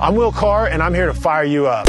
I'm Will Carr, and I'm here to fire you up.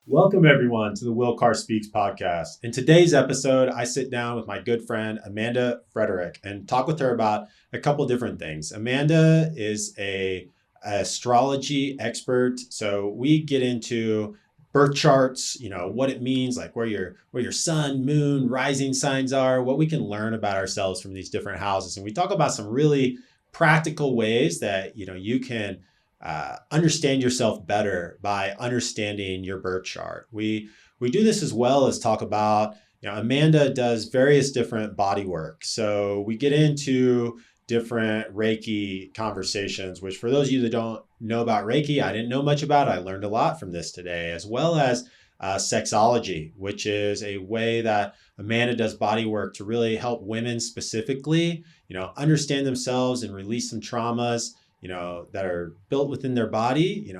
Welcome, everyone, to the Will Carr Speaks podcast. In today's episode, I sit down with my good friend, Amanda Frederick, and talk with her about a couple different things. Amanda is an astrology expert, so we get into birth charts, what it means, like where your sun, moon, rising signs are, what we can learn about ourselves from these different houses. And we talk about some really practical ways that, you can understand yourself better by understanding your birth chart. We do this as well as talk about, Amanda does various different body work. So we get into different Reiki conversations, which for those of you that don't know about Reiki, I didn't know much about. I learned a lot from this today, as well as sexology, which is a way that Amanda does body work to really help women specifically, understand themselves and release some traumas, that are built within their body,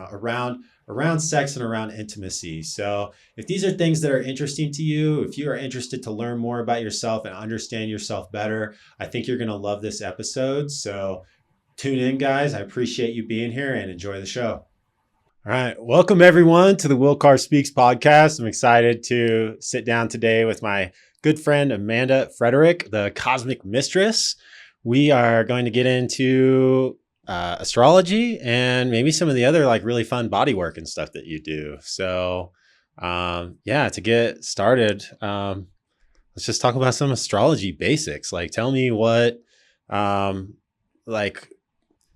around sex and around intimacy. So if these are things that are interesting to you, if you are interested to learn more about yourself and understand yourself better, I think you're going to love this episode. So tune in, guys. I appreciate you being here and enjoy the show. All right. Welcome, everyone, to the Will Carr Speaks podcast. I'm excited to sit down today with my good friend, Amanda Frederick, the Cosmic Mistress. We are going to get into astrology and maybe some of the other like really fun body work and stuff that you do. So to get started, let's just talk about some astrology basics. Like, tell me what,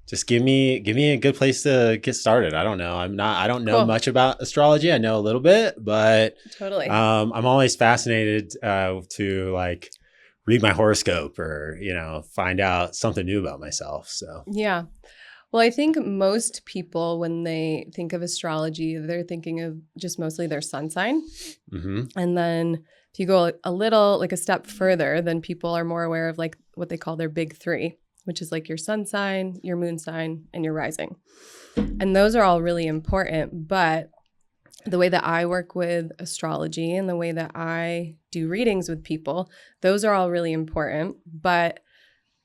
just give me a good place to get started. I don't know. I don't know much about astrology. I know a little bit, but totally. I'm always fascinated to like read my horoscope or, find out something new about myself. So, yeah. Well, I think most people, when they think of astrology, they're thinking of just mostly their sun sign. Mm-hmm. And then if you go a step further, then people are more aware of like what they call their big three, which is like your sun sign, your moon sign, and your rising. And those are all really important. But the way that I work with astrology and the way that I do readings with people, those are all really important. But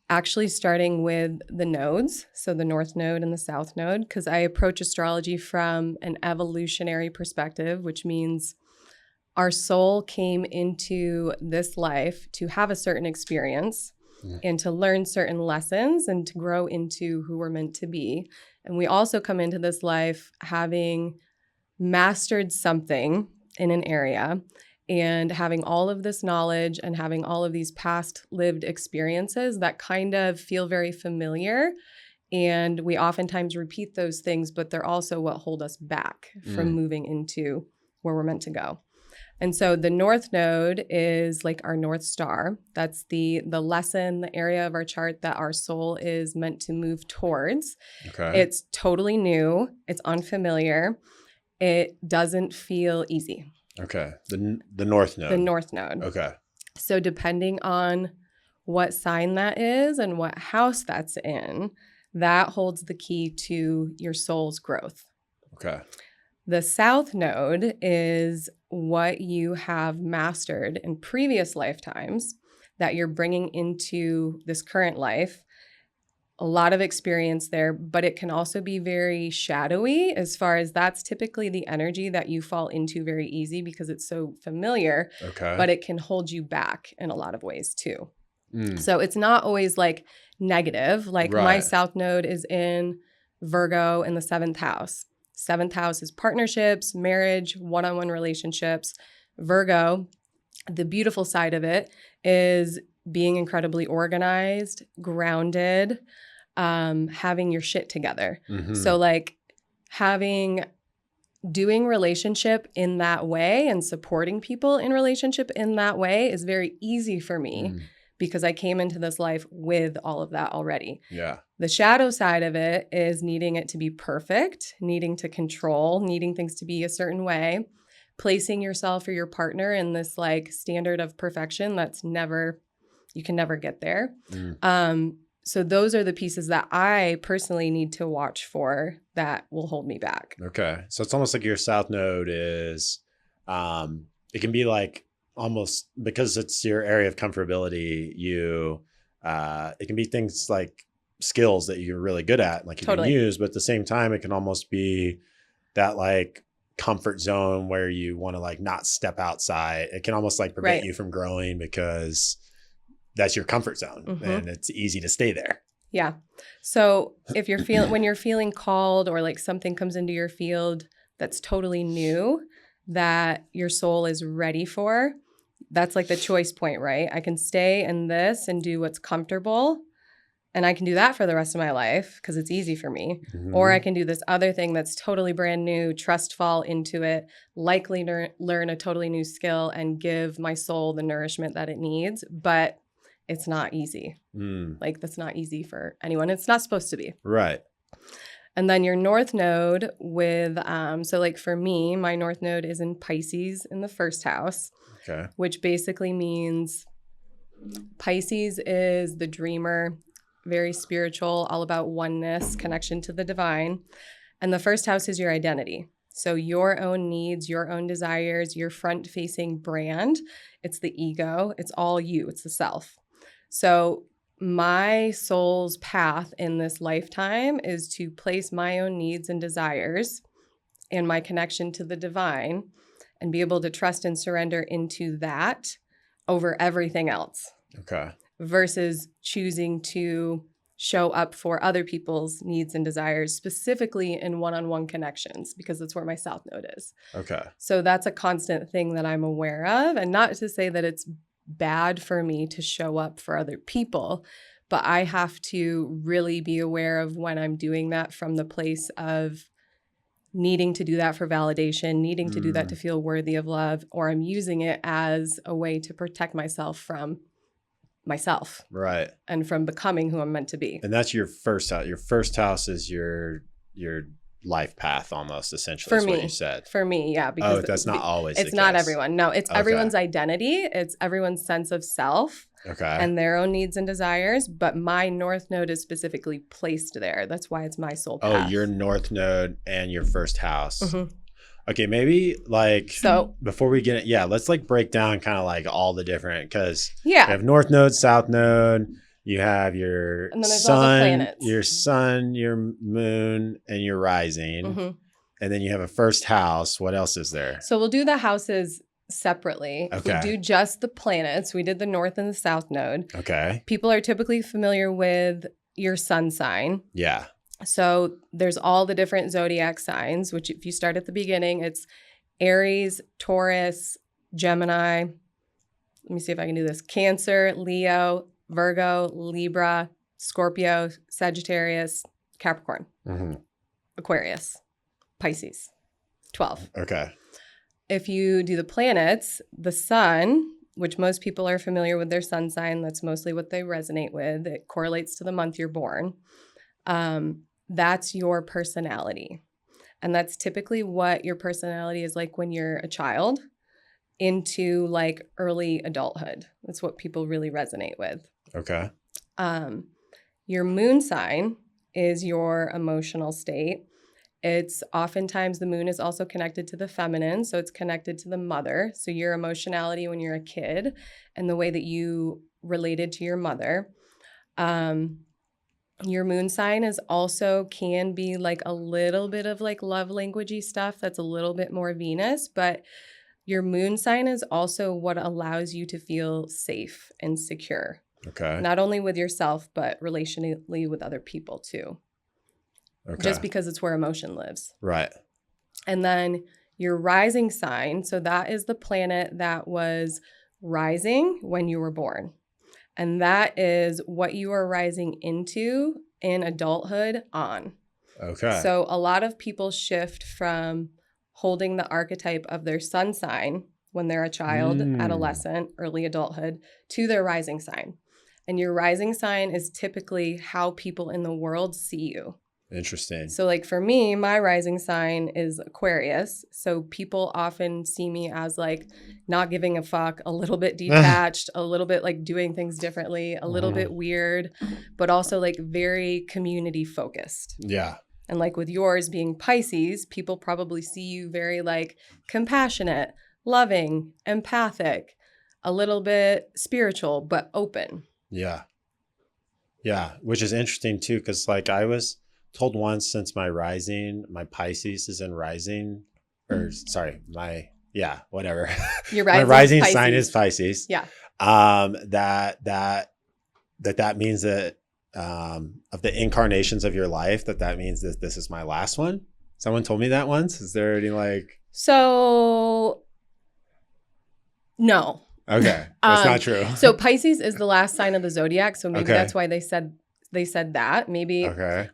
actually starting with the nodes, so the North Node and the South Node, because I approach astrology from an evolutionary perspective, which means our soul came into this life to have a certain experience and to learn certain lessons and to grow into who we're meant to be. And we also come into this life having mastered something in an area and having all of this knowledge and having all of these past lived experiences that kind of feel very familiar. And we oftentimes repeat those things, but they're also what hold us back from moving into where we're meant to go. And so the North Node is like our North Star. That's the lesson, the area of our chart that our soul is meant to move towards. Okay. It's totally new. It's unfamiliar. It doesn't feel easy. Okay. The North Node. The North Node. Okay. So depending on what sign that is and what house that's in, that holds the key to your soul's growth. Okay. The South Node is what you have mastered in previous lifetimes that you're bringing into this current life. A lot of experience there, but it can also be very shadowy as far as that's typically the energy that you fall into very easy because it's so familiar, but it can hold you back in a lot of ways too. So it's not always like negative. Like my South Node is in Virgo in the 7th house. 7th house is partnerships, marriage, one-on-one relationships. Virgo, the beautiful side of it is being incredibly organized, grounded, having your shit together. Mm-hmm. So like doing relationship in that way and supporting people in relationship in that way is very easy for me because I came into this life with all of that already. Yeah. The shadow side of it is needing it to be perfect, needing to control, needing things to be a certain way, placing yourself or your partner in this like standard of perfection you can never get there. So those are the pieces that I personally need to watch for that will hold me back. Okay. So it's almost like your South Node is it can be like almost because it's your area of comfortability, it can be things like skills that you're really good at, like you can use, but at the same time, it can almost be that like comfort zone where you want to like not step outside. It can almost like prevent you from growing because that's your comfort zone and it's easy to stay there. Yeah. So if when you're feeling called or like something comes into your field that's totally new that your soul is ready for, that's like the choice point, right? I can stay in this and do what's comfortable, and I can do that for the rest of my life because it's easy for me. Or I can do this other thing that's totally brand new, trust fall into it, likely learn a totally new skill and give my soul the nourishment that it needs. But it's not easy. Like that's not easy for anyone. It's not supposed to be. Right. And then your North Node with, so like for me, my North Node is in Pisces in the first house. Okay. Which basically means Pisces is the dreamer, very spiritual, all about oneness, connection to the divine. And the first house is your identity. So your own needs, your own desires, your front-facing brand. It's the ego. It's all you. It's the self. So my soul's path in this lifetime is to place my own needs and desires and my connection to the divine and be able to trust and surrender into that over everything else. Okay. Versus choosing to show up for other people's needs and desires, specifically in one-on-one connections, because that's where my South Node is. Okay. So that's a constant thing that I'm aware of. And not to say that it's bad for me to show up for other people, but I have to really be aware of when I'm doing that from the place of needing to do that for validation, needing to do that to feel worthy of love, or I'm using it as a way to protect myself from myself. Right. And from becoming who I'm meant to be. And that's your first house. Your first house is your life path almost, essentially, For is me, what you said. For me, yeah. Because that's not always it's not everyone. No, it's everyone's identity. It's everyone's sense of self. Okay. And their own needs and desires. But my North Node is specifically placed there. That's why it's my soul path. Oh, your North Node and your first house. Okay, maybe like before we get it, let's like break down kind of like all the different, because you have North Node, South Node, you have your sun, your moon, and your rising. And then you have a first house. What else is there? So we'll do the houses separately. Okay. We do just the planets. We did the North and the South Node. Okay. People are typically familiar with your sun sign. Yeah. So there's all the different zodiac signs, which if you start at the beginning, it's Aries, Taurus, Gemini. Let me see if I can do this. Cancer, Leo, Virgo, Libra, Scorpio, Sagittarius, Capricorn, Aquarius, Pisces, 12. Okay. If you do the planets, the sun, which most people are familiar with their sun sign, that's mostly what they resonate with. It correlates to the month you're born. That's your personality. And that's typically what your personality is like when you're a child into like early adulthood. That's what people really resonate with. Okay. Your moon sign is your emotional state. It's oftentimes the moon is also connected to the feminine, so it's connected to the mother. So your emotionality when you're a kid and the way that you related to your mother. Your moon sign is also can be like a little bit of like love languagey stuff that's a little bit more Venus, but your moon sign is also what allows you to feel safe and secure. Okay. Not only with yourself, but relationally with other people too. Okay. Just because it's where emotion lives. Right. And then your rising sign, so that is the planet that was rising when you were born. And that is what you are rising into in adulthood on. Okay. So a lot of people shift from holding the archetype of their sun sign when they're a child, adolescent, early adulthood, to their rising sign. And your rising sign is typically how people in the world see you. Interesting. So like for me, my rising sign is Aquarius. So people often see me as like not giving a fuck, a little bit detached, a little bit like doing things differently, a little bit weird, but also like very community focused. Yeah. And like with yours being Pisces, people probably see you very like compassionate, loving, empathic, a little bit spiritual, but open. Yeah. Yeah. Which is interesting too, because like I was told once, since my Pisces is in rising, or sorry, whatever. Your My rising sign is Pisces. Yeah. That means that of the incarnations of your life, that means that this is my last one. Someone told me that once. Is there any like? So, no. Okay, that's not true. So Pisces is the last sign of the zodiac. So maybe that's why they said that. Maybe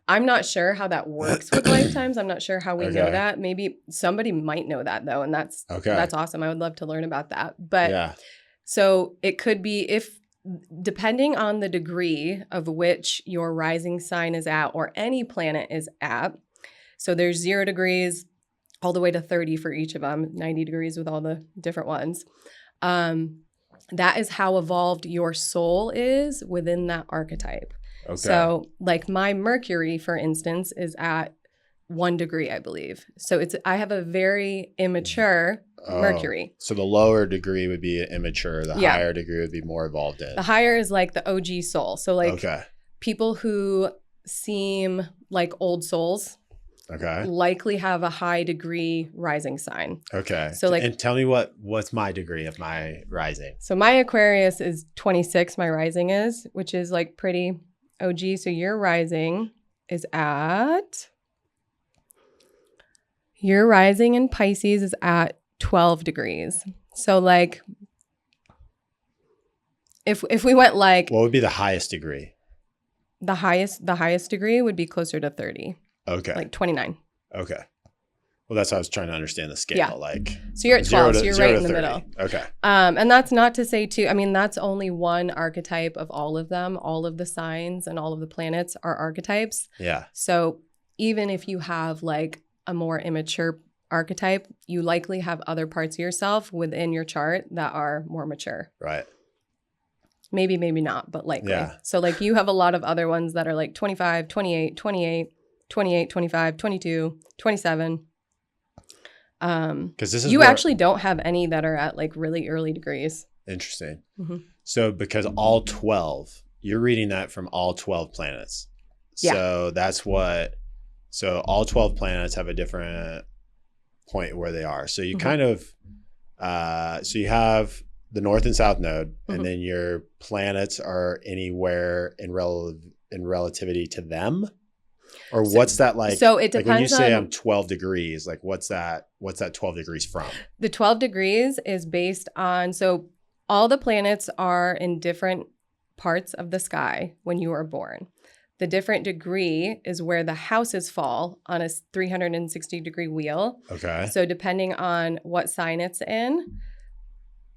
I'm not sure how that works with lifetimes. I'm not sure how we know that. Maybe somebody might know that though, and that's awesome. I would love to learn about that. But so it could be depending on the degree of which your rising sign is at, or any planet is at. So there's 0 degrees all the way to 30 for each of them, 90 degrees with all the different ones. That is how evolved your soul is within that archetype. Okay. So like my Mercury, for instance, is at 1 degree, I believe. So I have a very immature Mercury. So the lower degree would be immature. The higher degree would be more evolved in. The higher is like the OG soul. So like people who seem like old souls likely have a high degree rising sign. Okay. So like, and tell me what's my degree of my rising? So my Aquarius is 26, my rising is, which is like pretty OG. So your rising in Pisces is at 12 degrees. So like if we went like, what would be the highest degree? The highest degree would be closer to 30. Okay. Like 29. Okay. Well, that's how I was trying to understand the scale. Yeah. Like, so you're at 12, so you're right in the middle. Okay. And that's not to say too, I mean, that's only one archetype of all of them. All of the signs and all of the planets are archetypes. Yeah. So even if you have like a more immature archetype, you likely have other parts of yourself within your chart that are more mature. Right. Maybe not, but likely. Yeah. So like you have a lot of other ones that are like 25, 28, 28, 28, 25, 22, 27. Because you actually don't have any that are at like really early degrees. Interesting. Mm-hmm. So because all 12, you're reading that from all 12 planets. So so all 12 planets have a different point where they are. So you kind of, so you have the North and South node, and then your planets are anywhere in relativity to them. Or what's that like? So it depends. Like when you say I'm 12 degrees, like what's that 12 degrees from? The 12 degrees is based on, so all the planets are in different parts of the sky when you are born. The different degree is where the houses fall on a 360-degree wheel. Okay. So depending on what sign it's in,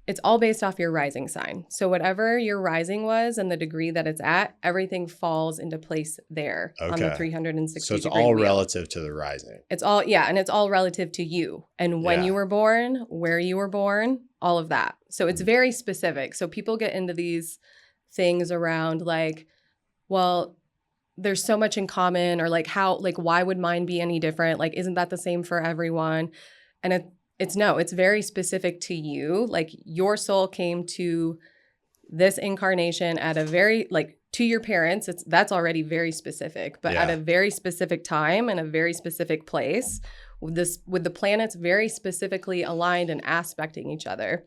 it's all based off your rising sign. So whatever your rising was and the degree that it's at, everything falls into place there on the 360-degree So it's all relative to the rising. It's all, and it's all relative to you and when you were born, where you were born, all of that. So it's very specific. So people get into these things around like, well, there's so much in common, or like why would mine be any different? Like, isn't that the same for everyone? And it's very specific to you. Like your soul came to this incarnation at a very, like to your parents, that's already very specific, but at a very specific time and a very specific place with the planets very specifically aligned and aspecting each other.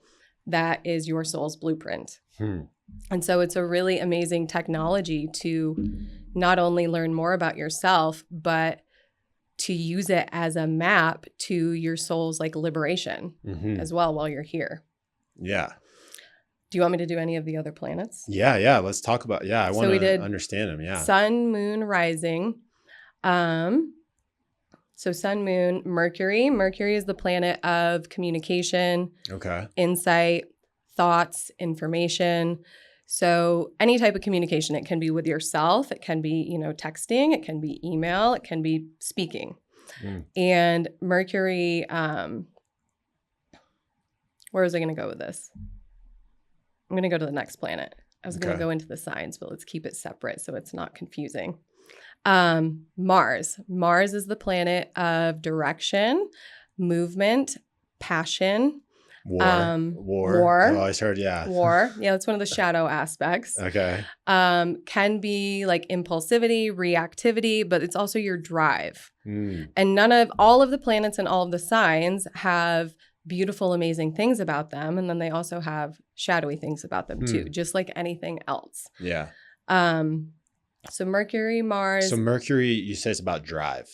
That is your soul's blueprint. And so it's a really amazing technology to not only learn more about yourself, but to use it as a map to your soul's like liberation as well while you're here. Yeah. Do you want me to do any of the other planets? Yeah. Let's talk about, I want to understand them. Yeah. Sun, moon, rising. So sun, moon, Mercury. Mercury is the planet of communication, insight, thoughts, information. So any type of communication, it can be with yourself, it can be, texting, it can be email, it can be speaking. And Mercury, where was I going to go with this? I'm going to go to the next planet. I was going to go into the signs, but let's keep it separate so it's not confusing. Mars. Mars is the planet of direction, movement, passion, War. I've always heard, yeah. War. Yeah, that's one of the shadow aspects. Okay. Can be like impulsivity, reactivity, but it's also your drive. And all of the planets and all of the signs have beautiful, amazing things about them. And then they also have shadowy things about them too, just like anything else. Yeah. So Mercury, Mars. So Mercury, you say it's about drive.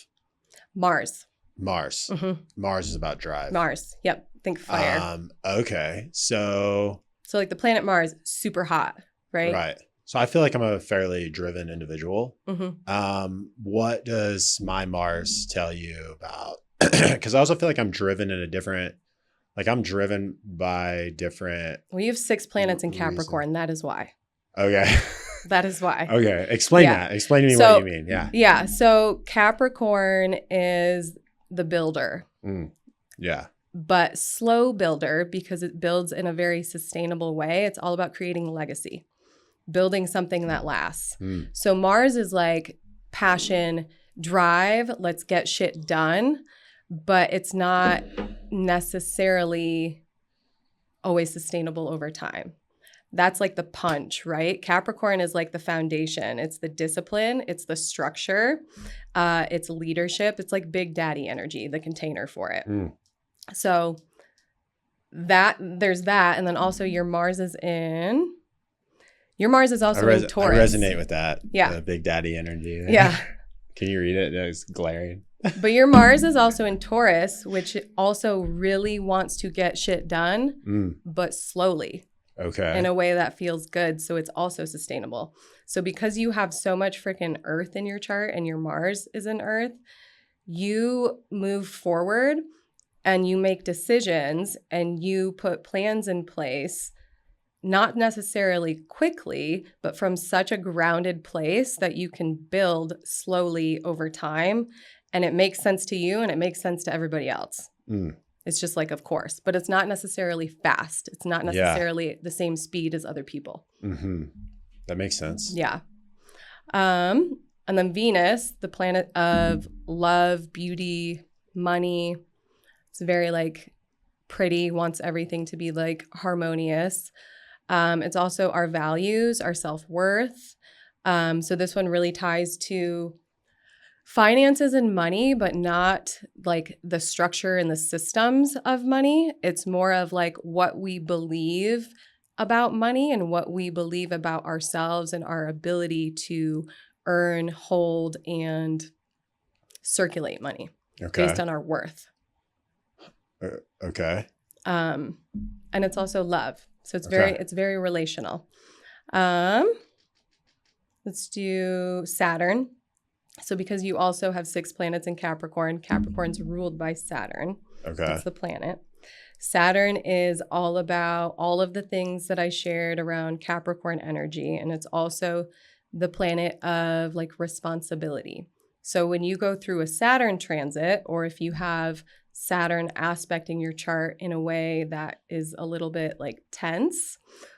Mars. Mm-hmm. Mars is about drive. Mars. Yep. Think fire. Okay. So like the planet Mars, super hot, right? Right. So I feel like I'm a fairly driven individual. What does my Mars tell you about? Because I also feel like I'm driven in a different, like I'm driven by different. Well, you have 6 planets in Capricorn. That is why. Okay. That is why. Okay. Explain that. Explain to me what you mean. Yeah. Yeah. So Capricorn is the builder. Yeah. But slow builder because it builds in a very sustainable way. It's all about creating legacy, building something that lasts. So Mars is like passion, drive, let's get shit done, but it's not necessarily always sustainable over time. That's like the punch, right? Capricorn is like the foundation. It's the discipline. It's the structure. It's leadership. It's like Big Daddy energy, the container for it. So there's that. And then also your Mars is also in Taurus. I resonate with that. Yeah. The Big Daddy energy. Yeah. Can you read it? It's glaring. But your Mars is also in Taurus, which also really wants to get shit done, but slowly. Okay. In a way that feels good. So it's also sustainable. So because you have so much freaking Earth in your chart and your Mars is in Earth, you move forward and you make decisions and you put plans in place, not necessarily quickly, but from such a grounded place that you can build slowly over time. And it makes sense to you and it makes sense to everybody else. It's just like, of course, but it's not necessarily fast. It's not necessarily the same speed as other people. That makes sense. Yeah. And then Venus, the planet of love, beauty, money. It's very like pretty, wants everything to be like harmonious. It's also our values, our self-worth. So this one really ties to finances and money, but not like the structure and the systems of money. It's more of like what we believe about money and what we believe about ourselves and our ability to earn, hold, and circulate money based on our worth. Okay. And it's also love. So it's very relational. Let's do Saturn. So because you also have 6 planets in Capricorn, Capricorn's ruled by Saturn. Okay. That's the planet. Saturn is all about all of the things that I shared around Capricorn energy. And it's also the planet of like responsibility. So when you go through a Saturn transit, or if you have Saturn aspecting your chart in a way that is a little bit like tense,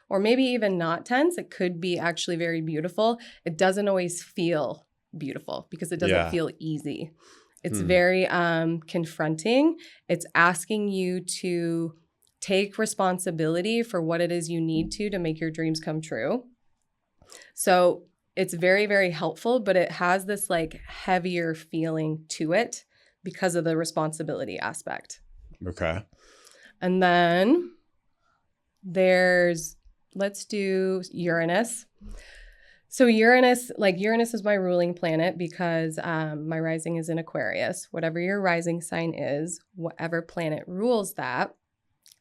or maybe even not tense, it could be actually very beautiful. It doesn't always feel beautiful because it doesn't feel easy. It's very confronting. It's asking you to take responsibility for what it is you need to make your dreams come true. So it's very, very helpful, but it has this like heavier feeling to it because of the responsibility aspect. Okay. And then let's do Uranus. So Uranus is my ruling planet because my rising is in Aquarius. Whatever your rising sign is, whatever planet rules that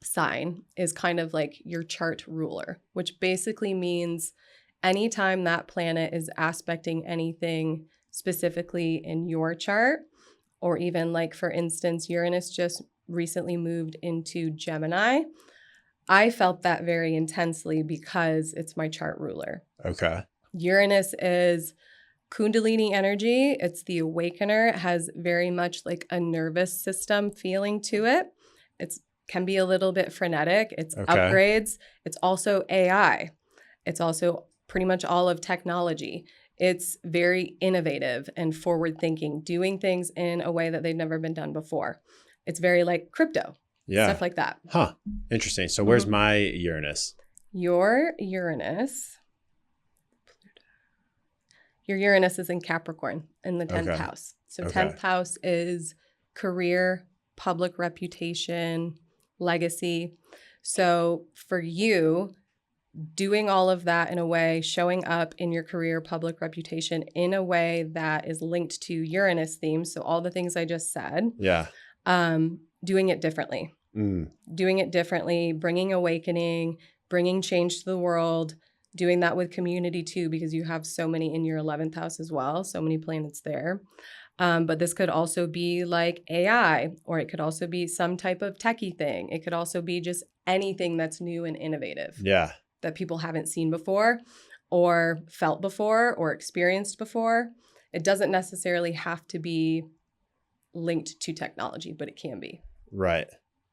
sign is kind of like your chart ruler, which basically means anytime that planet is aspecting anything specifically in your chart, or even like, for instance, Uranus just recently moved into Gemini. I felt that very intensely because it's my chart ruler. Okay. Uranus is Kundalini energy. It's the awakener. It has very much like a nervous system feeling to it. It can be a little bit frenetic. It's upgrades. It's also AI. It's also pretty much all of technology. It's very innovative and forward thinking, doing things in a way that they've never been done before. It's very like crypto. Yeah. Stuff like that. Huh. Interesting. So where's my Uranus? Your Uranus is in Capricorn in the 10th house. So 10th house is career, public reputation, legacy. So for you, doing all of that in a way, showing up in your career, public reputation in a way that is linked to Uranus themes. So all the things I just said. Yeah. Doing it differently. Doing it differently, bringing awakening, bringing change to the world, doing that with community too, because you have so many in your 11th house as well, so many planets there. But this could also be like AI, or it could also be some type of techie thing. It could also be just anything that's new and innovative. Yeah. That people haven't seen before or felt before or experienced before. It doesn't necessarily have to be linked to technology, but it can be. Right.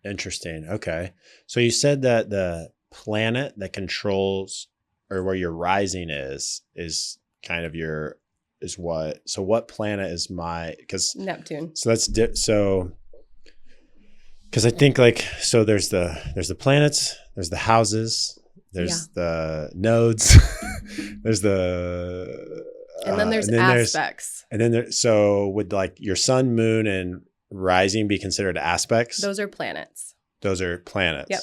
Interesting. Okay. So you said that the planet that controls or where your rising is kind of so what planet is because Neptune. So that's because I think so there's the planets, there's the houses, there's the nodes, there's and then there's aspects. So would like your sun, moon, and rising be considered aspects? Those are planets. Yep.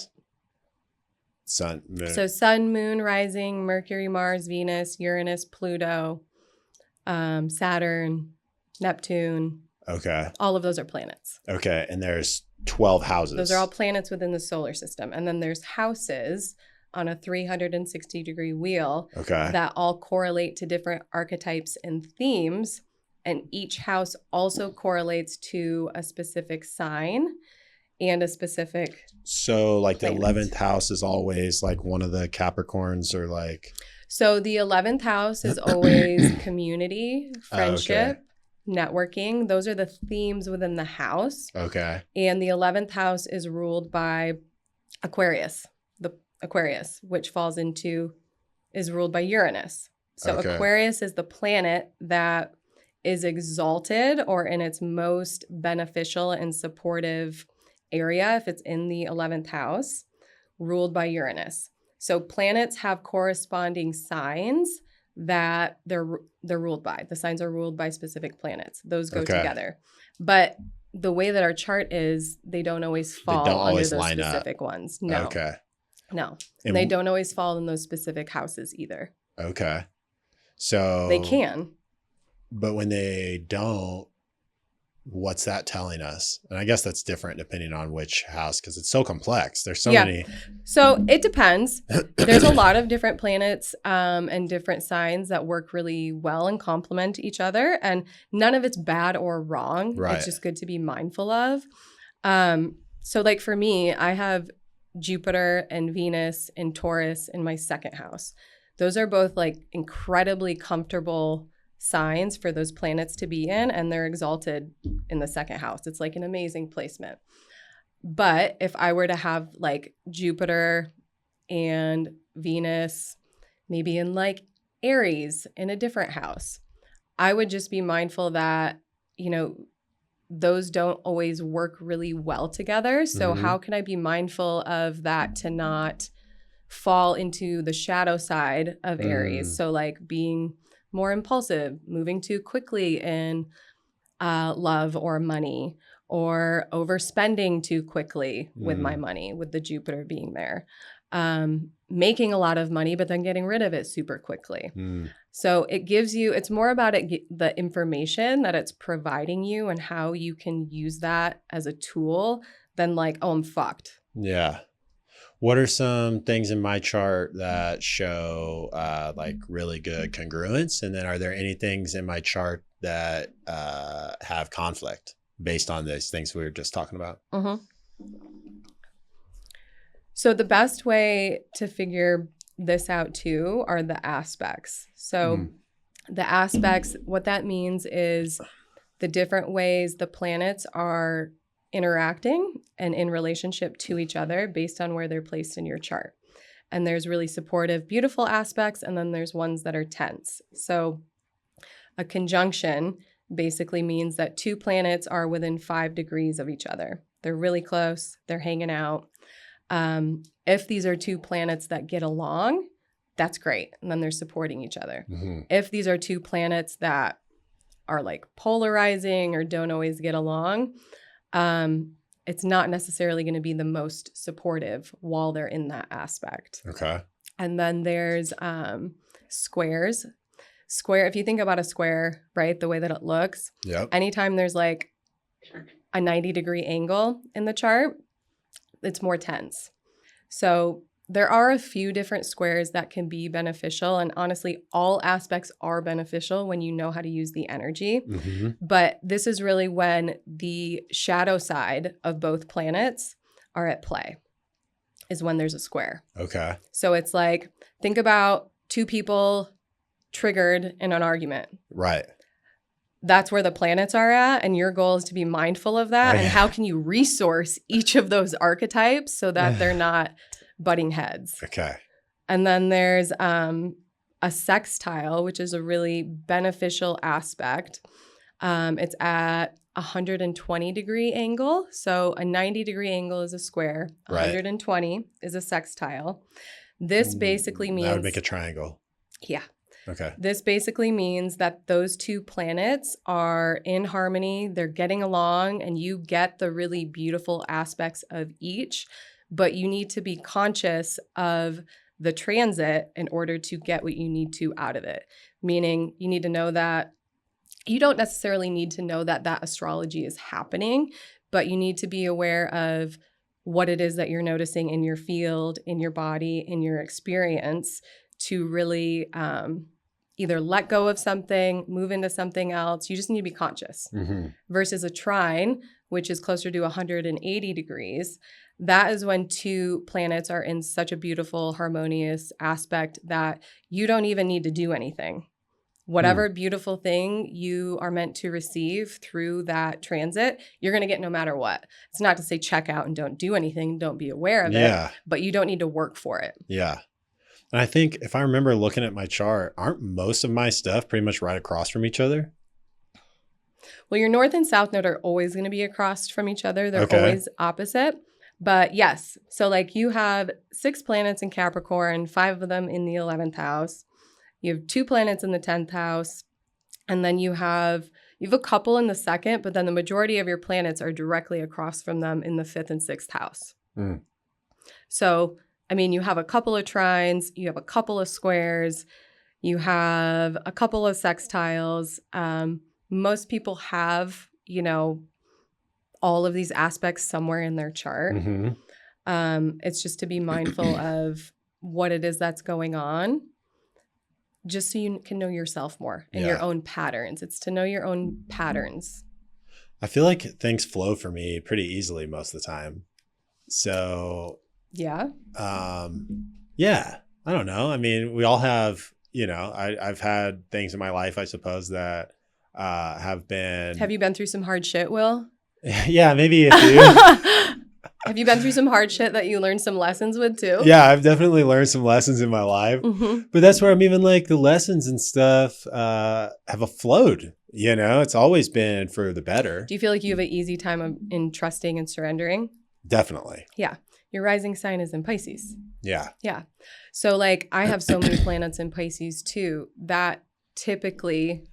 Sun, moon. So sun, moon, rising, Mercury, Mars, Venus, Uranus, Pluto, Saturn, Neptune. Okay. All of those are planets. Okay. And there's 12 houses. Those are all planets within the solar system. And then there's houses on a 360-degree wheel that all correlate to different archetypes and themes. And each house also correlates to a specific sign and a specific So like planet. The 11th house is always like one of the Capricorns or like... So the 11th house is always community, friendship, networking. Those are the themes within the house. Okay. And the 11th house is ruled by Aquarius, which is ruled by Uranus. So Aquarius is the planet that is exalted or in its most beneficial and supportive area if it's in the 11th house, ruled by Uranus. So planets have corresponding signs that they're ruled by. The signs are ruled by specific planets. Those go together. But the way that our chart is, they don't always fall under those specific ones. No. Okay. No. And they don't always fall in those specific houses either. Okay. So they can. But when they don't, what's that telling us? And I guess that's different depending on which house, because it's so complex. There's so many. So it depends. There's a lot of different planets and different signs that work really well and complement each other. And none of it's bad or wrong. Right. It's just good to be mindful of. So like for me, I have Jupiter and Venus and Taurus in my second house. Those are both like incredibly comfortable signs for those planets to be in, and they're exalted in the second house. It's like an amazing placement. But if I were to have like Jupiter and Venus maybe in like Aries in a different house, I would just be mindful that, those don't always work really well together. So how can I be mindful of that to not fall into the shadow side of Aries? So like being more impulsive, moving too quickly in love or money, or overspending too quickly with my money, with the Jupiter being there. Making a lot of money, but then getting rid of it super quickly. So it gives you, it's more about the information that it's providing you and how you can use that as a tool than like, oh, I'm fucked. Yeah. What are some things in my chart that show like really good congruence? And then are there any things in my chart that have conflict based on these things we were just talking about? So the best way to figure this out too are the aspects. So the aspects, what that means is the different ways the planets are interacting and in relationship to each other based on where they're placed in your chart. And there's really supportive, beautiful aspects, and then there's ones that are tense. So a conjunction basically means that two planets are within 5 degrees of each other. they're really close, they're hanging out. If these are two planets that get along, that's great. And then they're supporting each other. Mm-hmm. If these are two planets that are like polarizing or don't always get along, it's not necessarily going to be the most supportive while they're in that aspect. Okay. And then there's squares. Square, if you think about a square, right, the way that it looks, Yep. anytime there's like a 90-degree angle in the chart, it's more tense. So there are a few different squares that can be beneficial. And honestly, all aspects are beneficial when you know how to use the energy. Mm-hmm. But this is really when the shadow side of both planets are at play, is when there's a square. Okay. So it's like, think about two people triggered in an argument. Right. That's where the planets are at. And your goal is to be mindful of that. And how can you resource each of those archetypes so that they're not butting heads? Okay. And then there's a sextile, which is a really beneficial aspect. It's at 120-degree angle. So a 90-degree angle is a square. Right. 120 is a sextile. This basically means... That would make a triangle. Yeah. Okay. This basically means that those two planets are in harmony, they're getting along, and you get the really beautiful aspects of each, but you need to be conscious of the transit in order to get what you need to out of it. Meaning you need to know that you don't necessarily need to know that that astrology is happening, but you need to be aware of what it is that you're noticing in your field, in your body, in your experience to really either let go of something, move into something else. You just need to be conscious. Mm-hmm. Versus a trine, which is closer to 180 degrees. That is when two planets are in such a beautiful, harmonious aspect that you don't even need to do anything. Whatever beautiful thing you are meant to receive through that transit, you're going to get no matter what. It's not to say check out and don't do anything, don't be aware of it, but you don't need to work for it. Yeah. And I think if I remember looking at my chart, aren't most of my stuff pretty much right across from each other? Well, your north and south node are always going to be across from each other. They're Okay. always opposite. But yes, so like you have 6 planets in Capricorn, 5 of them in the 11th house. You have 2 planets in the 10th house. And then you have a couple in the 2nd, but then the majority of your planets are directly across from them in the 5th and 6th house. Mm. So, I mean, you have a couple of trines, you have a couple of squares, you have a couple of sextiles. Most people have, all of these aspects somewhere in their chart. Mm-hmm. It's just to be mindful of what it is that's going on, just so you can know yourself more and your own patterns. It's to know your own patterns. I feel like things flow for me pretty easily most of the time. So... Yeah. Yeah. I don't know. I mean, we all have, I've had things in my life, I suppose, that have been. Have you been through some hard shit, Will? Yeah, maybe a few. Have you been through some hard shit that you learned some lessons with too? Yeah, I've definitely learned some lessons in my life. Mm-hmm. But that's where I'm even like the lessons and stuff have flowed. It's always been for the better. Do you feel like you have an easy time in trusting and surrendering? Definitely. Yeah. Your rising sign is in Pisces. Yeah. Yeah. So like I have so many planets in Pisces too. That typically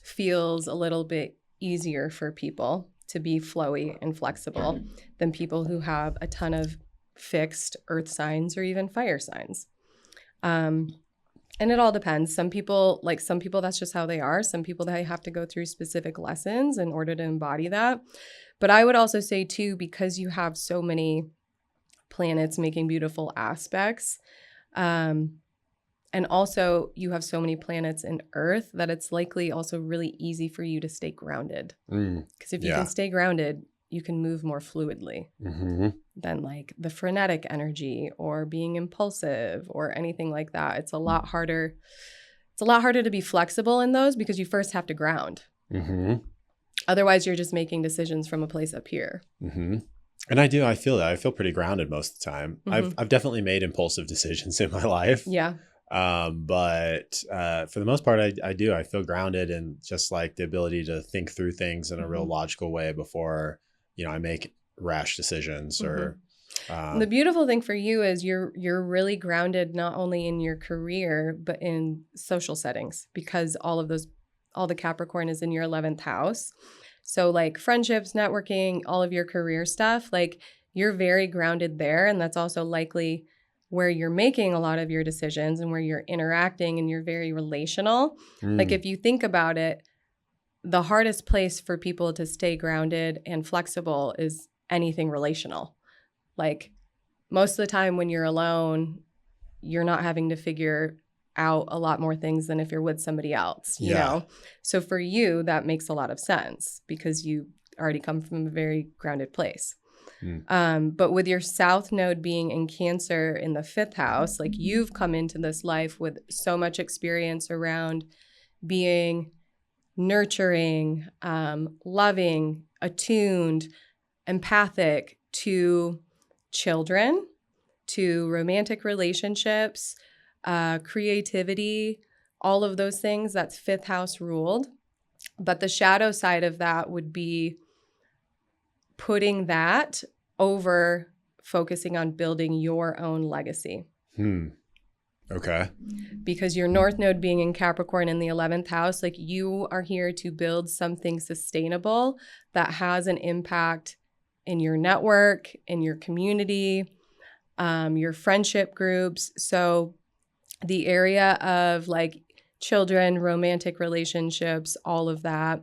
feels a little bit easier for people to be flowy and flexible than people who have a ton of fixed earth signs or even fire signs. And it all depends. Some people, that's just how they are. Some people, they have to go through specific lessons in order to embody that. But I would also say too, because you have so many planets making beautiful aspects, and also you have so many planets in Earth that it's likely also really easy for you to stay grounded. Because if you can stay grounded, you can move more fluidly than like the frenetic energy or being impulsive or anything like that. It's a lot harder. It's a lot harder to be flexible in those because you first have to ground. Otherwise, you're just making decisions from a place up here. And I feel that. I feel pretty grounded most of the time. I've definitely made impulsive decisions in my life. Yeah. But for the most part, I do. I feel grounded and just like the ability to think through things in a real logical way before, I make rash decisions or. The beautiful thing for you is you're really grounded not only in your career but in social settings, because all the Capricorn is in your 11th house. So like friendships, networking, all of your career stuff, like you're very grounded there, and that's also likely where you're making a lot of your decisions and where you're interacting, and you're very relational. Like if you think about it, the hardest place for people to stay grounded and flexible is anything relational. Like most of the time when you're alone, you're not having to figure out a lot more things than if you're with somebody else, you know? So for you, that makes a lot of sense because you already come from a very grounded place. But with your South Node being in Cancer in the 5th house, like you've come into this life with so much experience around being nurturing, loving, attuned, empathic to children, to romantic relationships, creativity, all of those things. That's 5th house ruled. But the shadow side of that would be putting that over focusing on building your own legacy. Okay. Because your North Node being in Capricorn in the 11th house, like you are here to build something sustainable that has an impact in your network, in your community, your friendship groups. So the area of like children, romantic relationships, all of that,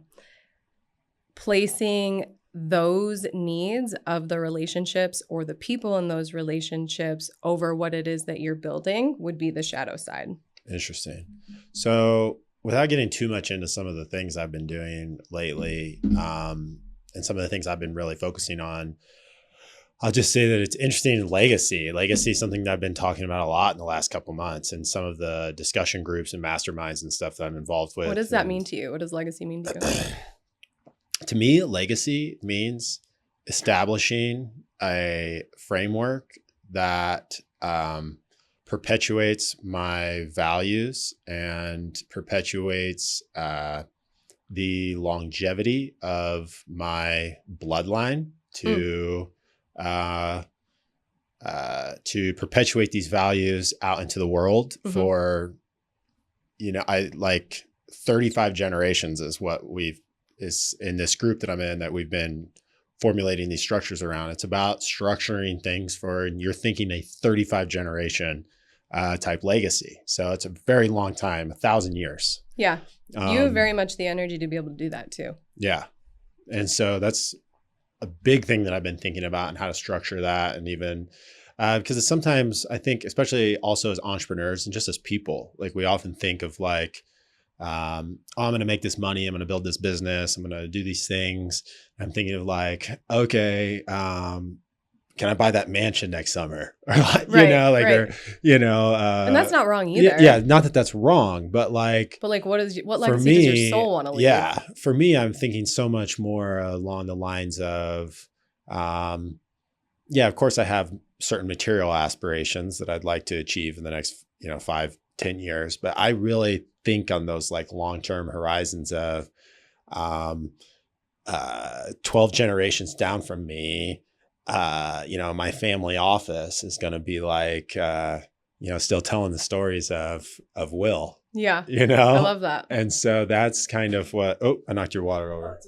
placing those needs of the relationships or the people in those relationships over what it is that you're building would be the shadow side. Interesting. So without getting too much into some of the things I've been doing lately, and some of the things I've been really focusing on, I'll just say that it's interesting. Legacy is something that I've been talking about a lot in the last couple of months, and some of the discussion groups and masterminds and stuff that I'm involved with. What does that mean to you? What does legacy mean to you? To me, legacy means establishing a framework that perpetuates my values and perpetuates the longevity of my bloodline to perpetuate these values out into the world for, I like 35 generations is what is in this group that I'm in, that we've been formulating these structures around. It's about structuring things for, and you're thinking a 35 generation type legacy. So it's a very long time, 1,000 years. Yeah. You have very much the energy to be able to do that too. Yeah. And so that's a big thing that I've been thinking about, and how to structure that. And even because it's sometimes, I think, especially also as entrepreneurs and just as people, like we often think of like, I'm going to make this money. I'm going to build this business. I'm going to do these things. I'm thinking of like, okay, can I buy that mansion next summer? Or like, right. And that's not wrong either. Yeah. Not that that's wrong, but like what legacy does your soul want to leave? Yeah. For me, I'm thinking so much more along the lines of, of course I have certain material aspirations that I'd like to achieve in the next, 5-10 years, but I really think on those like long-term horizons of 12 generations down from me. My family office is going to be like, still telling the stories of Will. Yeah. I love that. And so that's kind of what, I knocked your water over.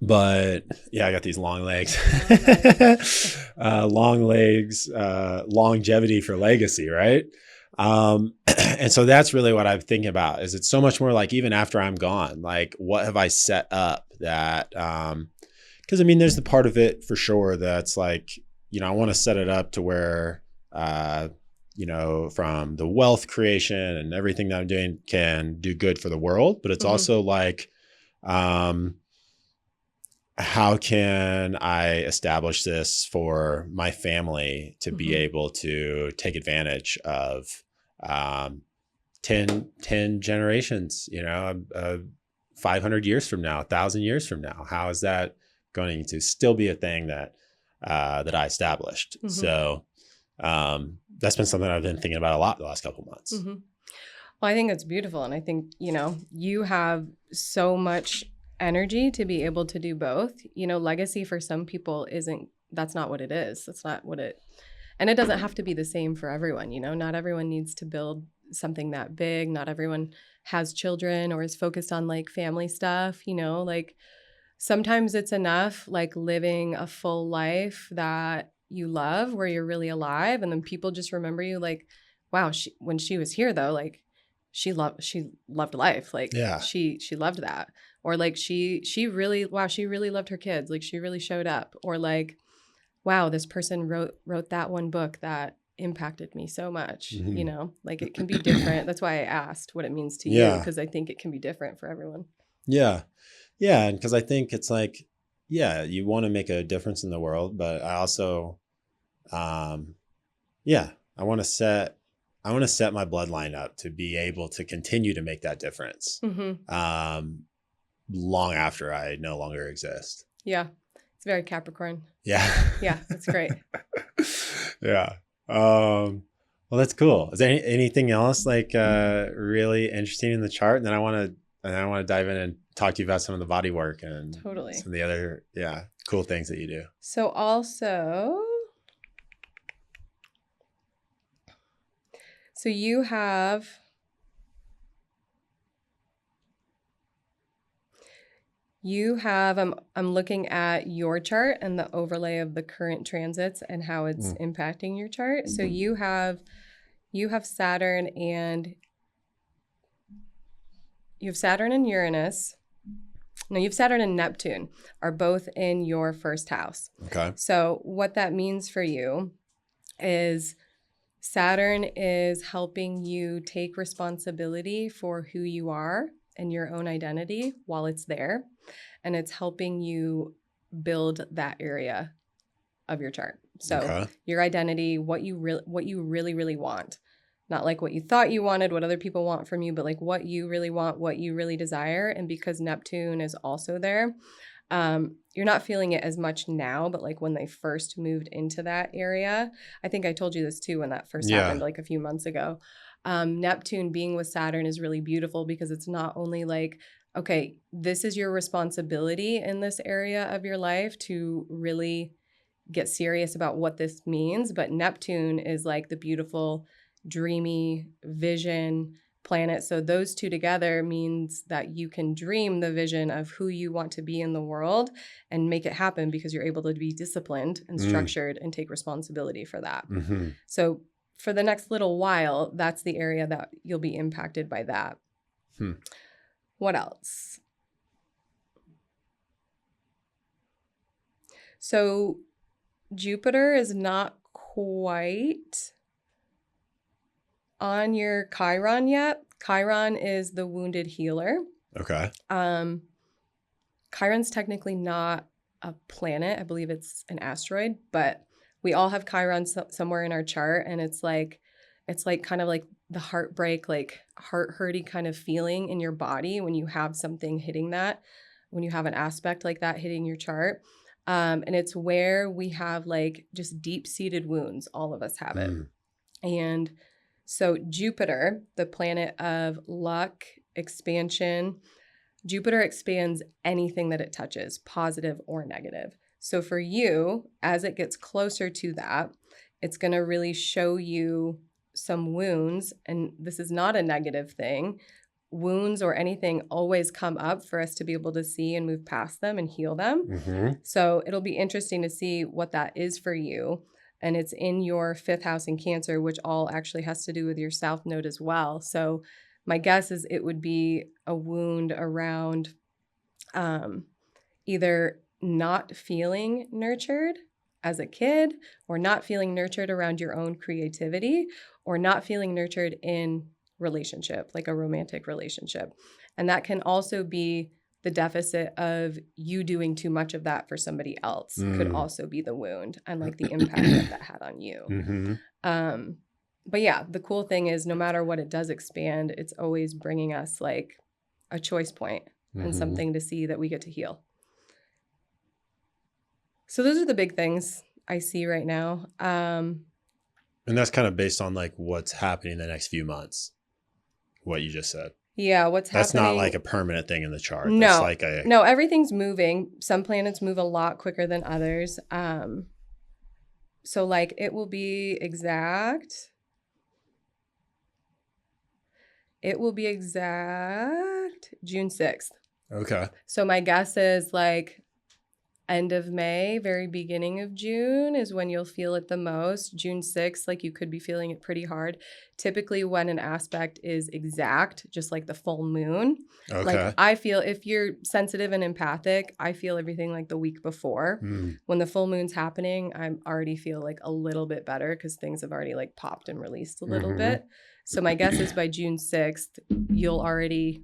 But yeah, I got these long legs, longevity for legacy. Right. And so that's really what I'm thinking about, is it's so much more like, even after I'm gone, like what have I set up that, because there's the part of it for sure that's like, I want to set it up to where, from the wealth creation and everything that I'm doing can do good for the world, but it's also like, how can I establish this for my family to be able to take advantage of 10 generations, 500 years from now, 1,000 years from now? How is that going to still be a thing that I established? So that's been something I've been thinking about a lot the last couple of months. Well, I think that's beautiful. And I think, you have so much energy to be able to do both. You know, legacy for some people that's not what it is. That's not what and it doesn't have to be the same for everyone. You know, not everyone needs to build something that big. Not everyone has children or is focused on like family stuff, you know, like sometimes it's enough like living a full life that you love where you're really alive. And then people just remember you like, wow, when she was here though, like she loved life. Like she loved that. Or like she really loved her kids. Like she really showed up. Or like, wow, this person wrote that one book that impacted me so much, you know, like it can be different. That's why I asked what it means to you, because I think it can be different for everyone. Yeah. Yeah. And because I think it's like, yeah, you want to make a difference in the world, but I also, I want to set my bloodline up to be able to continue to make that difference long after I no longer exist. Yeah. It's very Capricorn. Yeah. Yeah. That's great. Yeah. Well, that's cool. Is there anything else like really interesting in the chart? And then I want to dive in and talk to you about some of the body work and totally some of the other cool things that you do. So also, you have I'm looking at your chart and the overlay of the current transits and how it's impacting your chart. So you have Saturn and Uranus. No, you have Saturn and Neptune are both in your first house. Okay. So what that means for you is Saturn is helping you take responsibility for who you are and your own identity while it's there. And it's helping you build that area of your chart. So your identity, what you really, really want. Not like what you thought you wanted, what other people want from you, but like what you really want, what you really desire. And because Neptune is also there, you're not feeling it as much now, but like when they first moved into that area, I think I told you this too when that first happened like a few months ago. Neptune being with Saturn is really beautiful because it's not only like, okay, this is your responsibility in this area of your life to really get serious about what this means, but Neptune is like the beautiful, dreamy vision planet. So those two together means that you can dream the vision of who you want to be in the world and make it happen because you're able to be disciplined and structured and take responsibility for that. So for the next little while, that's the area that you'll be impacted by that. What else? So Jupiter is not quite on your Chiron yet. Chiron is the wounded healer. Okay. Chiron's technically not a planet. I believe it's an asteroid, but we all have Chiron somewhere in our chart, and it's like kind of like the heartbreak, like heart-hurty kind of feeling in your body when you have something hitting that, when you have an aspect like that hitting your chart. And it's where we have like just deep-seated wounds. All of us have it. And so Jupiter, the planet of luck, expansion, Jupiter expands anything that it touches, positive or negative. So for you, as it gets closer to that, it's going to really show you some wounds. And this is not a negative thing. Wounds or anything always come up for us to be able to see and move past them and heal them. So it'll be interesting to see what that is for you. And it's in your 5th house in Cancer, which all actually has to do with your South Node as well. So my guess is it would be a wound around either not feeling nurtured as a kid, or not feeling nurtured around your own creativity, or not feeling nurtured in relationship, like a romantic relationship. And that can also be the deficit of you doing too much of that for somebody else could also be the wound and like the impact that had on you. But yeah, the cool thing is no matter what it does expand, it's always bringing us like a choice point and something to see that we get to heal. So those are the big things I see right now. And that's kind of based on like what's happening in the next few months, what you just said. Yeah, what's That's happening? not like a permanent thing in the chart. No, That's like no, everything's moving. Some planets move a lot quicker than others. So like it will be exact. It will be exact June 6th. Okay. So my guess is like end of May, very beginning of June is when you'll feel it the most. June 6th, like you could be feeling it pretty hard. Typically when an aspect is exact, just like the full moon. Okay. Like I feel if you're sensitive and empathic, I feel everything like the week before. When the full moon's happening, I already feel like a little bit better because things have already like popped and released a little bit. So my guess is by June 6th, you'll already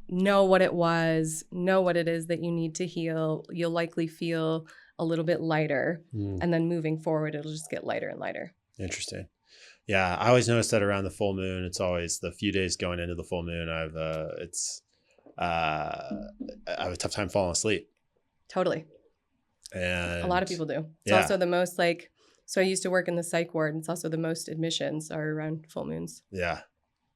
know what it was, know what it is that you need to heal. You'll likely feel a little bit lighter. And then moving forward, it'll just get lighter and lighter. Interesting. Yeah. I always notice that around the full moon, it's always the few days going into the full moon. I have a tough time falling asleep. Totally. And a lot of people do. It's yeah. also the most like, so I used to work in the psych ward. And it's also the most admissions are around full moons. Yeah.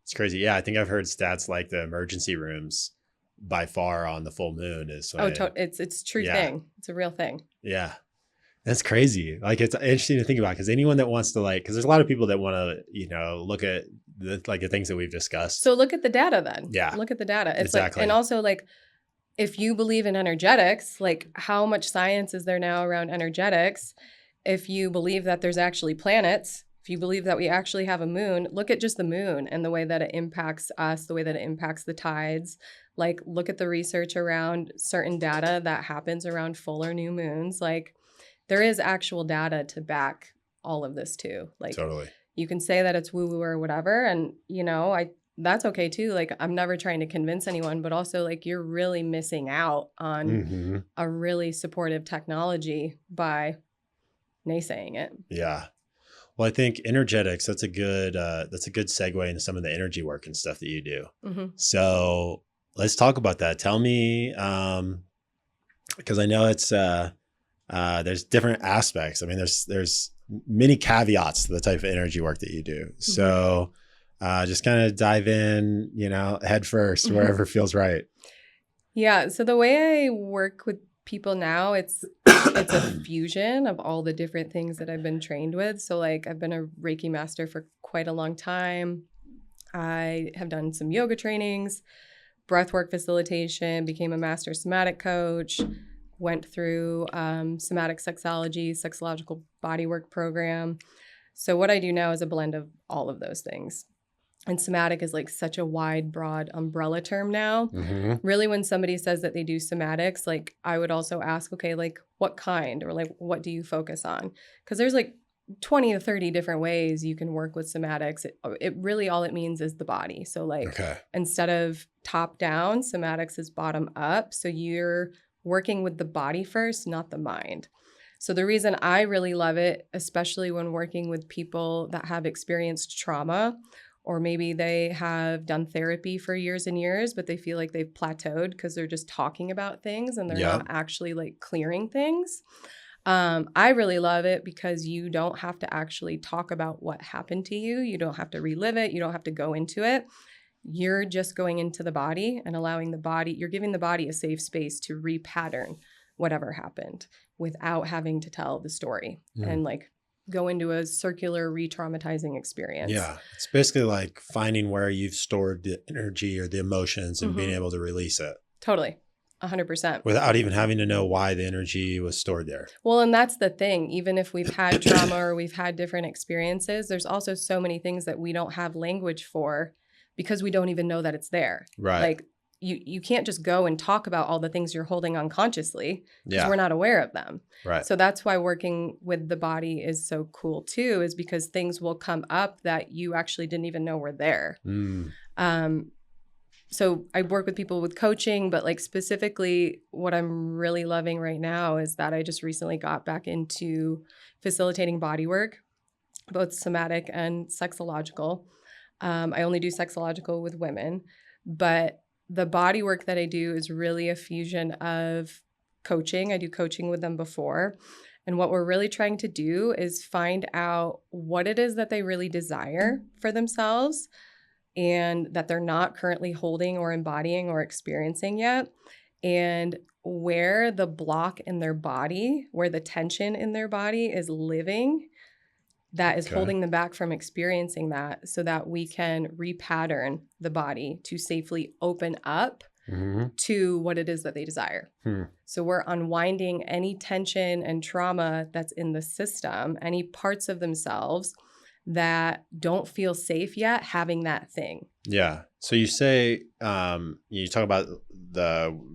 It's crazy. Yeah. I think I've heard stats like the emergency rooms by far on the full moon is when it's a true thing. It's a real thing. Yeah. That's crazy. Like it's interesting to think about because anyone that wants to because there's a lot of people that want to, look at the things that we've discussed. So look at the data then. Yeah. Look at the data. It's exactly. like, and also like, if you believe in energetics, like how much science is there now around energetics? If you believe that there's actually planets, if you believe that we actually have a moon, look at just the moon and the way that it impacts us, the way that it impacts the tides. Like look at the research around certain data that happens around full or new moons. Like there is actual data to back all of this too. Like totally. You can say that it's woo-woo or whatever. And, that's okay too. Like I'm never trying to convince anyone, but also like you're really missing out on a really supportive technology by naysaying it. Yeah. Well, I think energetics, that's a good segue into some of the energy work and stuff that you do. So let's talk about that. Tell me, because I know it's, there's different aspects. I mean, there's many caveats to the type of energy work that you do. So just kind of dive in, head first, wherever feels right. Yeah. So the way I work with people now, it's a fusion of all the different things that I've been trained with. So like I've been a Reiki master for quite a long time. I have done some yoga trainings, breathwork facilitation, became a master somatic coach, went through somatic sexology, sexological bodywork program. So what I do now is a blend of all of those things. And somatic is like such a wide, broad umbrella term now. Really, when somebody says that they do somatics, like I would also ask, okay, like what kind or like what do you focus on? Because there's like 20 to 30 different ways you can work with somatics. It really all it means is the body. So like instead of top down, somatics is bottom up. So you're working with the body first, not the mind. So the reason I really love it, especially when working with people that have experienced trauma, or maybe they have done therapy for years and years, but they feel like they've plateaued because they're just talking about things and they're not actually like clearing things. I really love it because you don't have to actually talk about what happened to you. You don't have to relive it. You don't have to go into it. You're just going into the body and allowing the body, you're giving the body a safe space to repattern whatever happened without having to tell the story and like go into a circular re-traumatizing experience. Yeah. It's basically like finding where you've stored the energy or the emotions and being able to release it. Totally. 100%. Without even having to know why the energy was stored there. Well, and that's the thing. Even if we've had trauma or we've had different experiences, there's also so many things that we don't have language for because we don't even know that it's there. Right. Like you can't just go and talk about all the things you're holding unconsciously because we're not aware of them. Right. So that's why working with the body is so cool too, is because things will come up that you actually didn't even know were there. So I work with people with coaching, but like specifically what I'm really loving right now is that I just recently got back into facilitating body work, both somatic and sexological. I only do sexological with women, but the body work that I do is really a fusion of coaching. I do coaching with them before. And what we're really trying to do is find out what it is that they really desire for themselves and that they're not currently holding or embodying or experiencing yet. And where the block in their body, where the tension in their body is living, that is holding them back from experiencing that, so that we can repattern the body to safely open up to what it is that they desire. So we're unwinding any tension and trauma that's in the system, any parts of themselves that don't feel safe yet having that thing. Yeah. So you say, you talk about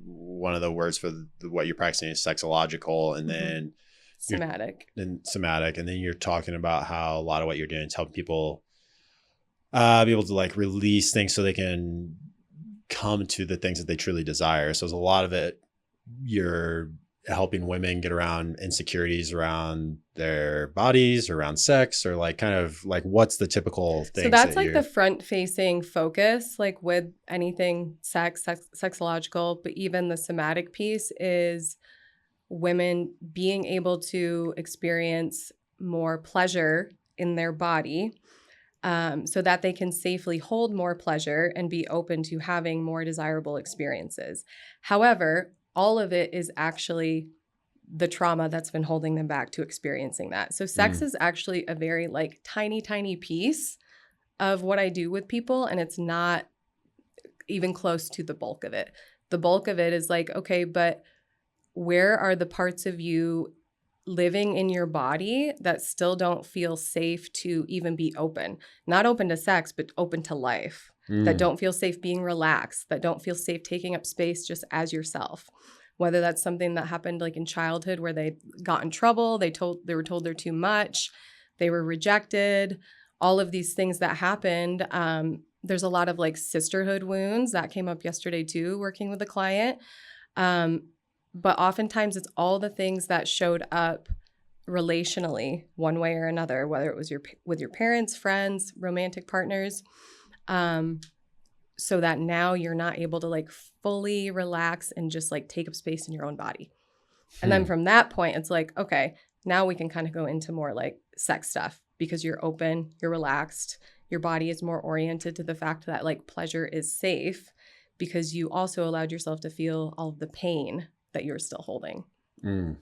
one of the words for what you're practicing is sexological, and then somatic. And then you're talking about how a lot of what you're doing is helping people be able to like release things so they can come to the things that they truly desire. So there's a lot of it, you're helping women get around insecurities around their bodies, or around sex, or like kind of like what's the typical thing. So that's like the front facing focus, like with anything sexological, but even the somatic piece is women being able to experience more pleasure in their body, so that they can safely hold more pleasure and be open to having more desirable experiences. However, all of it is actually the trauma that's been holding them back to experiencing that. So sex is actually a very like tiny piece of what I do with people, and it's not even close to the bulk of it. The bulk of it is like, okay, but where are the parts of you living in your body that still don't feel safe to even be open? Not open to sex, but open to life. That don't feel safe being relaxed, that don't feel safe taking up space just as yourself. Whether that's something that happened like in childhood where they got in trouble, they were told they're too much, they were rejected, all of these things that happened. There's a lot of like sisterhood wounds that came up yesterday too, working with a client. But oftentimes it's all the things that showed up relationally one way or another, whether it was with your parents, friends, romantic partners, so that now you're not able to like fully relax and just like take up space in your own body. And then from that point, it's like, okay, now we can kind of go into more like sex stuff, because you're open, you're relaxed, your body is more oriented to the fact that like pleasure is safe, because you also allowed yourself to feel all of the pain that you're still holding. And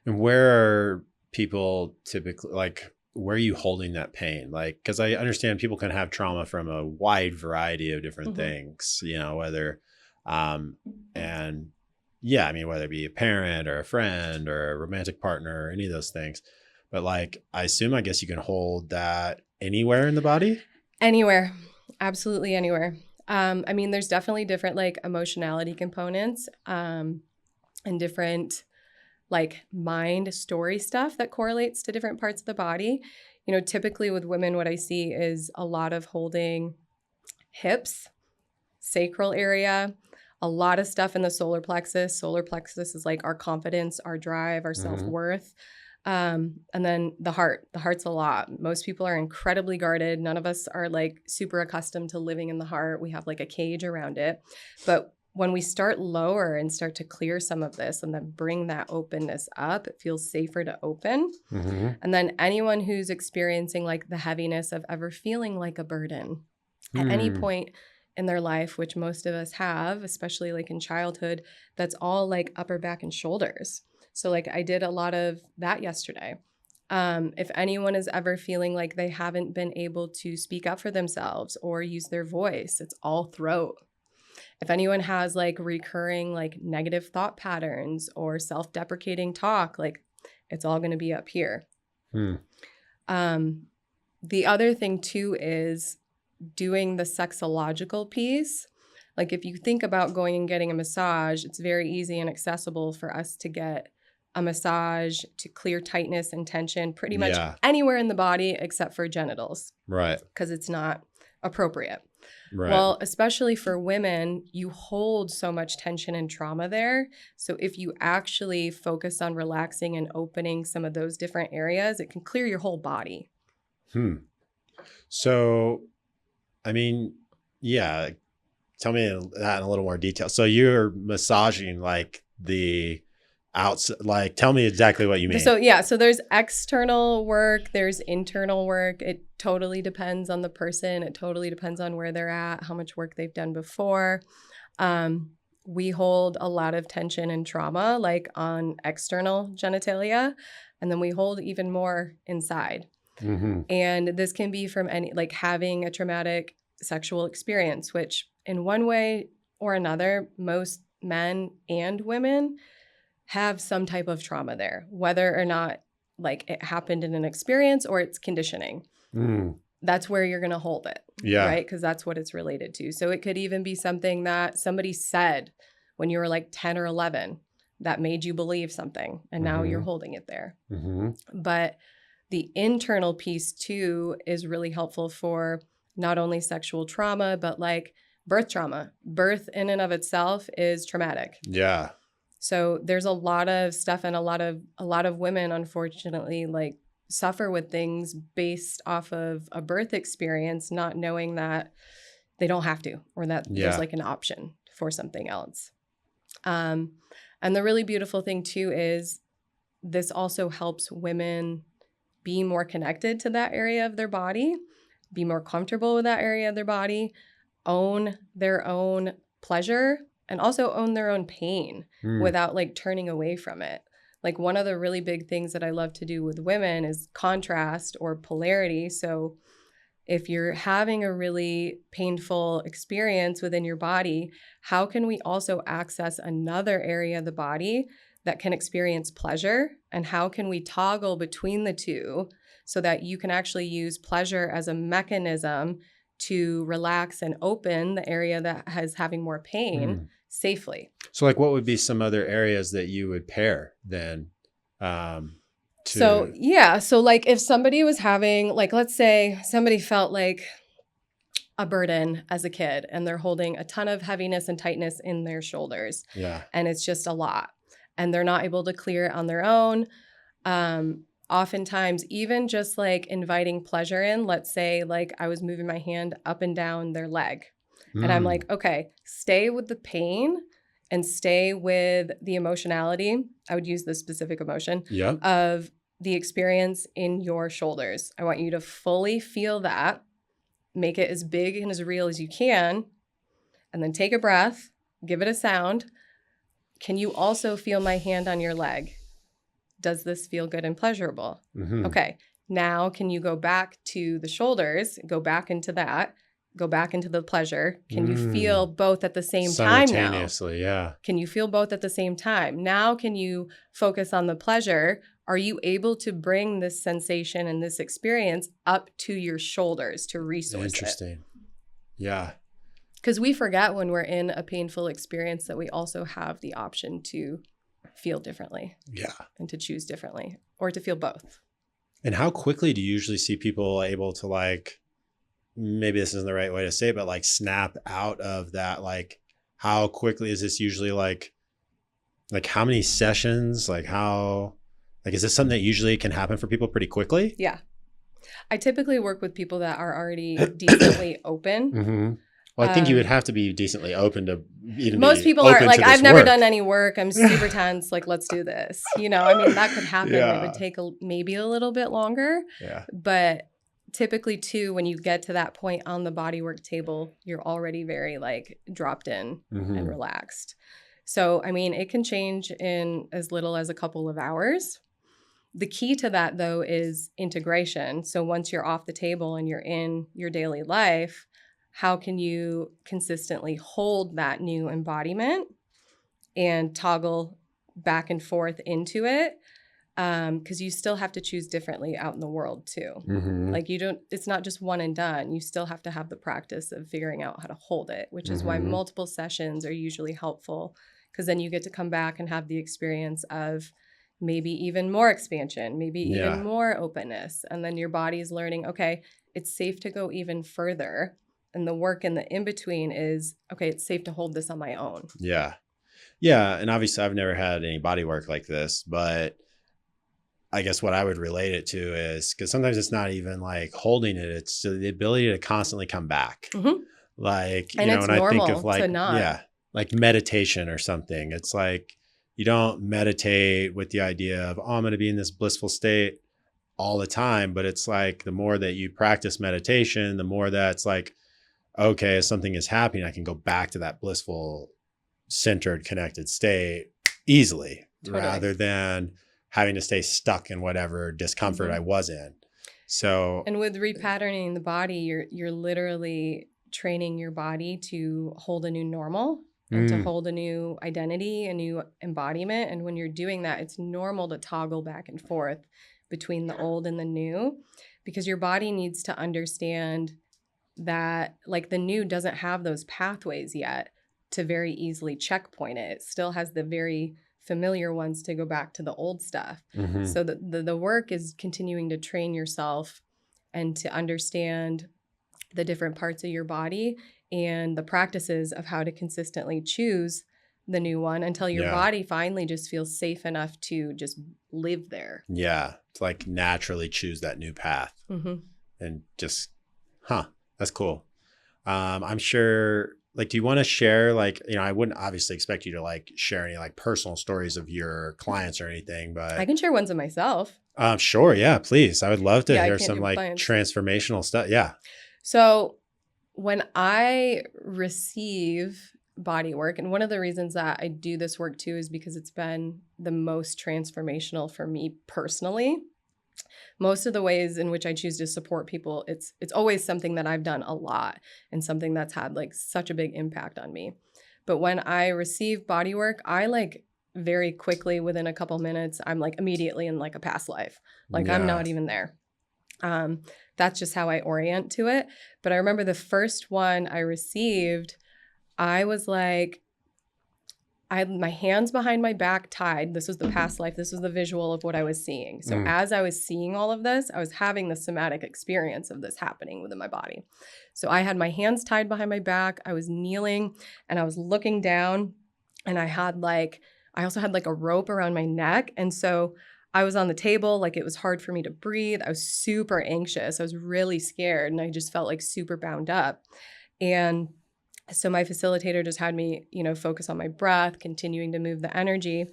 where are people typically, like, where are you holding that pain? Like, because I understand people can have trauma from a wide variety of different things, you know, whether, and yeah, I mean, whether it be a parent or a friend or a romantic partner or any of those things. But like, I guess you can hold that anywhere in the body? Anywhere. Absolutely anywhere. I mean, there's definitely different like emotionality components, and different like mind story stuff that correlates to different parts of the body. You know, typically with women, what I see is a lot of holding hips, sacral area, a lot of stuff in the solar plexus. Solar plexus is like our confidence, our drive, our self-worth. And then the heart. The heart's a lot. Most people are incredibly guarded. None of us are like super accustomed to living in the heart. We have like a cage around it. But when we start lower and start to clear some of this and then bring that openness up, it feels safer to open. And then anyone who's experiencing like the heaviness of ever feeling like a burden at any point in their life, which most of us have, especially like in childhood, that's all like upper back and shoulders. So like I did a lot of that yesterday. If anyone is ever feeling like they haven't been able to speak up for themselves or use their voice, it's all throat. If anyone has like recurring like negative thought patterns or self-deprecating talk, like it's all going to be up here. The other thing too is doing the sexological piece. Like if you think about going and getting a massage, it's very easy and accessible for us to get a massage to clear tightness and tension pretty much anywhere in the body except for genitals. Right. Because it's not appropriate. Right. Well, especially for women, you hold so much tension and trauma there. So if you actually focus on relaxing and opening some of those different areas, it can clear your whole body. So, I mean, yeah, tell me that in a little more detail. So you're massaging like the Like, tell me exactly what you mean. So there's external work, there's internal work. It totally depends on the person. It totally depends on where they're at, how much work they've done before. We hold a lot of tension and trauma, like on external genitalia, and then we hold even more inside. Mm-hmm. And this can be from like having a traumatic sexual experience, which in one way or another, most men and women have some type of trauma there, whether or not like it happened in an experience or it's conditioning. That's where you're going to hold it. Yeah. Right. Because that's what it's related to. So it could even be something that somebody said when you were like 10 or 11 that made you believe something. And now you're holding it there. Mm-hmm. But the internal piece too is really helpful for not only sexual trauma, but like birth trauma. Birth in and of itself is traumatic. Yeah. So there's a lot of stuff, and a lot of women, unfortunately, like suffer with things based off of a birth experience, not knowing that they don't have to, or that there's like an option for something else. And the really beautiful thing too is this also helps women be more connected to that area of their body, be more comfortable with that area of their body, own their own pleasure, and also own their own pain without like turning away from it. Like one of the really big things that I love to do with women is contrast or polarity. So if you're having a really painful experience within your body, how can we also access another area of the body that can experience pleasure? And how can we toggle between the two so that you can actually use pleasure as a mechanism to relax and open the area that is having more pain safely? So like what would be some other areas that you would pair then? So like if somebody was having, like, let's say somebody felt like a burden as a kid and they're holding a ton of heaviness and tightness in their shoulders. Yeah. And it's just a lot. And they're not able to clear it on their own. Oftentimes, even just like inviting pleasure in, let's say like I was moving my hand up and down their leg. And I'm like, okay, stay with the pain and stay with the emotionality. I would use the specific emotion of the experience in your shoulders. I want you to fully feel that, make it as big and as real as you can, and then take a breath, give it a sound. Can you also feel my hand on your leg? Does this feel good and pleasurable? Okay, now can you go back to the shoulders, go back into that, go back into the pleasure? Can you feel both at the same time now? Simultaneously, yeah. Can you feel both at the same time? Now can you focus on the pleasure? Are you able to bring this sensation and this experience up to your shoulders to resource it? Interesting. Yeah. Because we forget when we're in a painful experience that we also have the option to feel differently. Yeah. And to choose differently, or to feel both. And how quickly do you usually see people able to, like, maybe this isn't the right way to say it, but like snap out of that? Like, how quickly is this usually, like how many sessions, like how, like, is this something that usually can happen for people pretty quickly? Yeah. I typically work with people that are already decently open. Well, I think you would have to be decently open to even most people are like, I've never done any work. I'm super tense. Like, let's do this. You know, I mean, that could happen. It would take maybe a little bit longer. Yeah. But typically too, when you get to that point on the bodywork table, you're already very like dropped in and relaxed. So, I mean, it can change in as little as a couple of hours. The key to that though is integration. So once you're off the table and you're in your daily life, how can you consistently hold that new embodiment and toggle back and forth into it? Because you still have to choose differently out in the world too. Like it's not just one and done. You still have to have the practice of figuring out how to hold it, which is why multiple sessions are usually helpful, because then you get to come back and have the experience of maybe even more expansion, maybe even more openness. And then your body's learning, okay, it's safe to go even further. And the work in the in-between is, okay, it's safe to hold this on my own. Yeah. Yeah. And obviously I've never had any body work like this, but I guess what I would relate it to is, because sometimes it's not even like holding it, it's the ability to constantly come back. Like, you know, when I think of like, like meditation or something, it's like you don't meditate with the idea of, oh, I'm going to be in this blissful state all the time. But it's like the more that you practice meditation, the more that's like, okay, if something is happening, I can go back to that blissful, centered, connected state easily, rather than having to stay stuck in whatever discomfort I was in. So, and with repatterning the body, you're literally training your body to hold a new normal and to hold a new identity, a new embodiment. And when you're doing that, it's normal to toggle back and forth between the old and the new, because your body needs to understand that like the new doesn't have those pathways yet to very easily checkpoint it. It still has the very familiar ones to go back to the old stuff. So the work is continuing to train yourself and to understand the different parts of your body and the practices of how to consistently choose the new one until your body finally just feels safe enough to just live there. Yeah. To like naturally choose that new path and just, that's cool. I'm sure, like, do you want to share, like, you know, I wouldn't obviously expect you to like share any like personal stories of your clients or anything, but I can share ones of myself. Sure. Yeah, please. I would love to Yeah, hear some like clients. transformational stuff. Yeah. So when I receive body work, and one of the reasons that I do this work too is because it's been the most transformational for me personally. Most of the ways in which I choose to support people, it's always something that I've done a lot and something that's had like such a big impact on me. But when I receive body work, I like very quickly, within a couple minutes, I'm like immediately in like a past life. Like I'm not even there. That's just how I orient to it. But I remember the first one I received, I was like, I had my hands behind my back tied. This was the past life. This was the visual of what I was seeing. So as I was seeing all of this, I was having the somatic experience of this happening within my body. So I had my hands tied behind my back. I was kneeling and I was looking down, and I also had like a rope around my neck. And so I was on the table, like it was hard for me to breathe. I was super anxious. I was really scared, and I just felt like super bound up. And so my facilitator just had me, you know, focus on my breath, continuing to move the energy.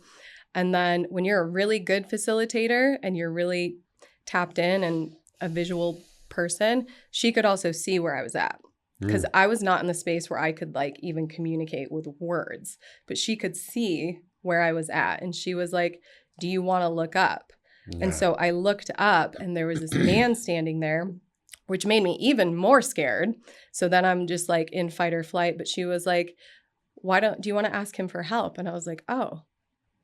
And then when you're a really good facilitator and you're really tapped in and a visual person, she could also see where I was at. Because I was not in the space where I could like even communicate with words, but she could see where I was at. And she was like, do you want to look up? And so I looked up, and there was this man standing there, which made me even more scared. So then I'm just like in fight or flight. But she was like, do you want to ask him for help? And I was like, oh,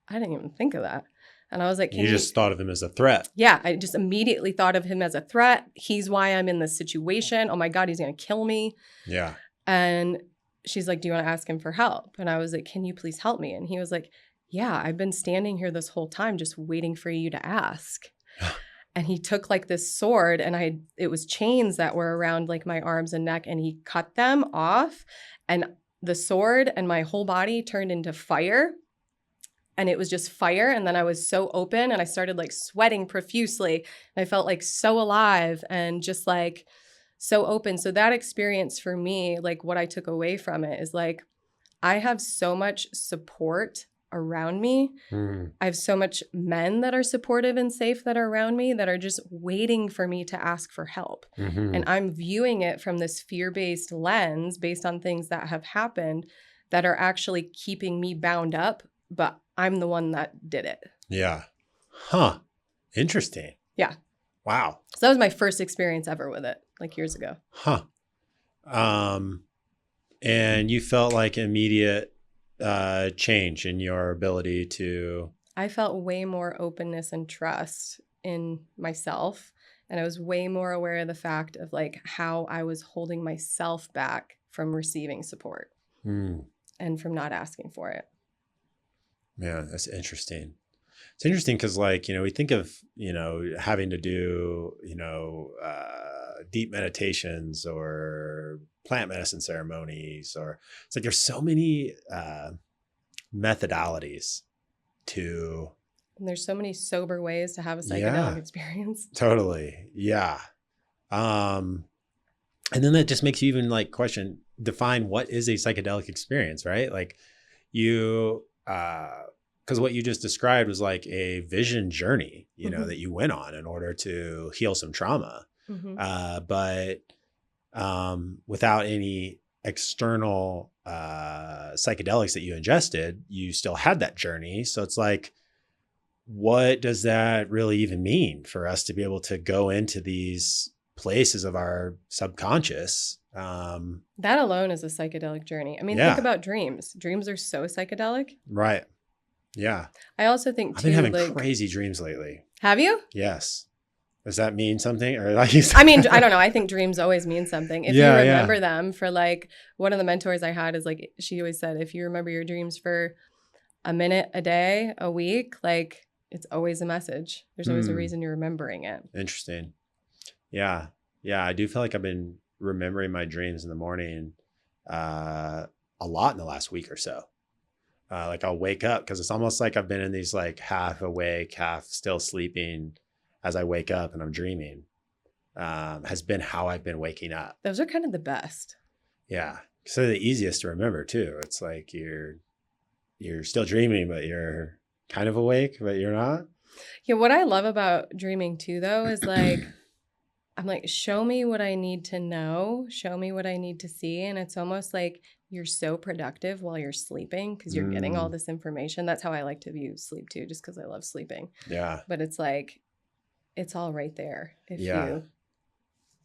I didn't even think of that. And I was like, you just thought of him as a threat. Yeah, I just immediately thought of him as a threat. He's why I'm in this situation. Oh my God, he's going to kill me. Yeah. And she's like, do you want to ask him for help? And I was like, can you please help me? And he was like, yeah, I've been standing here this whole time just waiting for you to ask. And he took like this sword, and it was chains that were around like my arms and neck, and he cut them off, and the sword and my whole body turned into fire. And it was just fire. And then I was so open, and I started like sweating profusely. And I felt like so alive and just like so open. So that experience for me, like what I took away from it is like, I have so much support around me. I have so much men that are supportive and safe that are around me that are just waiting for me to ask for help. And I'm viewing it from this fear-based lens based on things that have happened that are actually keeping me bound up, but I'm the one that did it. Yeah. Huh. Interesting. Yeah. Wow. So that was my first experience ever with it, like years ago. Huh. And you felt like immediate change in your ability to... I felt way more openness and trust in myself. And I was way more aware of the fact of like how I was holding myself back from receiving support and from not asking for it. Yeah, that's interesting. It's interesting because, like, you know, we think of, you know, having to do, you know, deep meditations or plant medicine ceremonies, or it's like there's so many methodologies to. And there's so many sober ways to have a psychedelic experience. Totally. Yeah. And then that just makes you even like define what is a psychedelic experience, right? Like you, because what you just described was like a vision journey, you know, Mhm. that you went on in order to heal some trauma. Mhm. But without any external psychedelics that you ingested, you still had that journey. So it's like, what does that really even mean for us to be able to go into these places of our subconscious? That alone is a psychedelic journey. I mean, think Yeah, about dreams. Dreams are so psychedelic. right. Yeah. I also think I've been too, having like, crazy dreams lately. have you? Yes. Does that mean something? Or like you said, I mean, I don't know. I think dreams always mean something. If you Yeah, remember them for like one of the mentors I had is like, she always said, if you remember your dreams for a minute, a day, a week, like it's always a message. There's always a Hmm. reason you're remembering it. Interesting. Yeah. Yeah. I do feel like I've been remembering my dreams in the morning a lot in the last week or so. Like I'll wake up because it's almost like I've been in these like half awake, half still sleeping as I wake up and I'm dreaming. Has been how I've been waking up. Those are kind of the best. Yeah. So they're the easiest to remember too. It's like you're still dreaming, but you're kind of awake, but you're not. Yeah, what I love about dreaming too, though, is like, I'm like, show me what I need to know, show me what I need to see. And it's almost like you're so productive while you're sleeping because you're getting all this information. That's how I like to view sleep too, just because I love sleeping. Yeah. But it's like, it's all right there if Yeah. you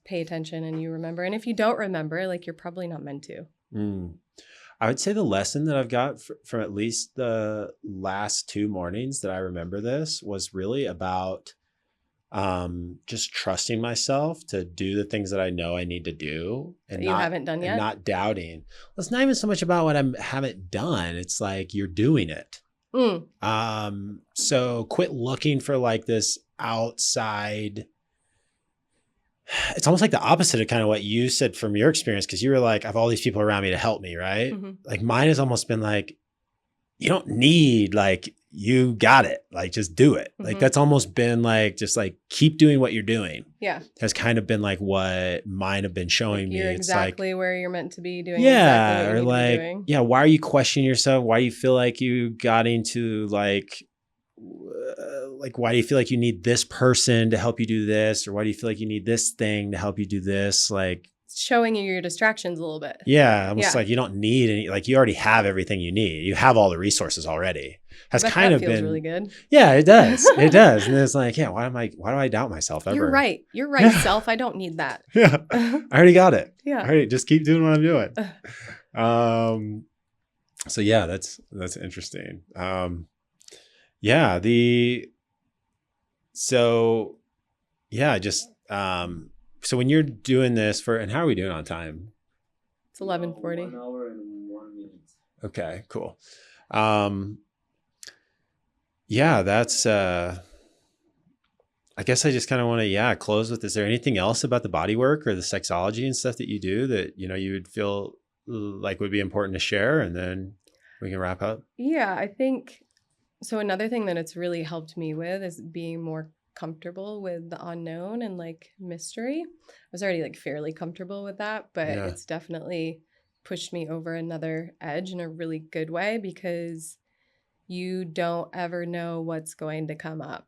pay attention and you remember. And if you don't remember, like, you're probably not meant to. I would say the lesson that I've got from at least the last 2 mornings that I remember this was really about just trusting myself to do the things that I know I need to do and That you haven't done yet? not doubting. Well, it's not even so much about what I haven't done. It's like you're doing it. So quit looking for like this outside. It's almost like the opposite of kind of what you said from your experience, because you were like, I have all these people around me to help me, right? Mhm. Like mine has almost been like, you don't need, like, you got it. Like, just do it. Like, Mhm. that's almost been like, just like, keep doing what you're doing. Yeah. Has kind of been like what mine have been showing me. You're It's exactly like, where you're meant to be doing yeah, exactly what you or need to be like, doing. yeah, why are you questioning yourself? Why do you feel like you got into like, why do you feel like you need this person to help you do this? Or why do you feel like you need this thing to help you do this? Like, It's showing you your distractions a little bit. yeah, almost Yeah. like you don't need any, like you already have everything you need. You have all the resources already. Has But kind that of feels been really good. Yeah, it does. It does. And it's like, yeah, why do I doubt myself ever? You're right. You're right, Yeah. self. I don't need that. Yeah. I already got it. I Yeah. already just keep doing what I'm doing. So yeah, that's interesting. Yeah, so when you're doing this and how are we doing on time? It's 11:40. 1 hour and 1 minute. Okay, cool. Yeah, that's I guess I just kind of want to close with, is there anything else about the body work or the sexology and stuff that you do that, you know, you would feel like would be important to share, and then we can wrap up? Yeah, I think so. Another thing that it's really helped me with is being more comfortable with the unknown and like mystery. I was already like fairly comfortable with that, but Yeah. it's definitely pushed me over another edge in a really good way, because you don't ever know what's going to come up,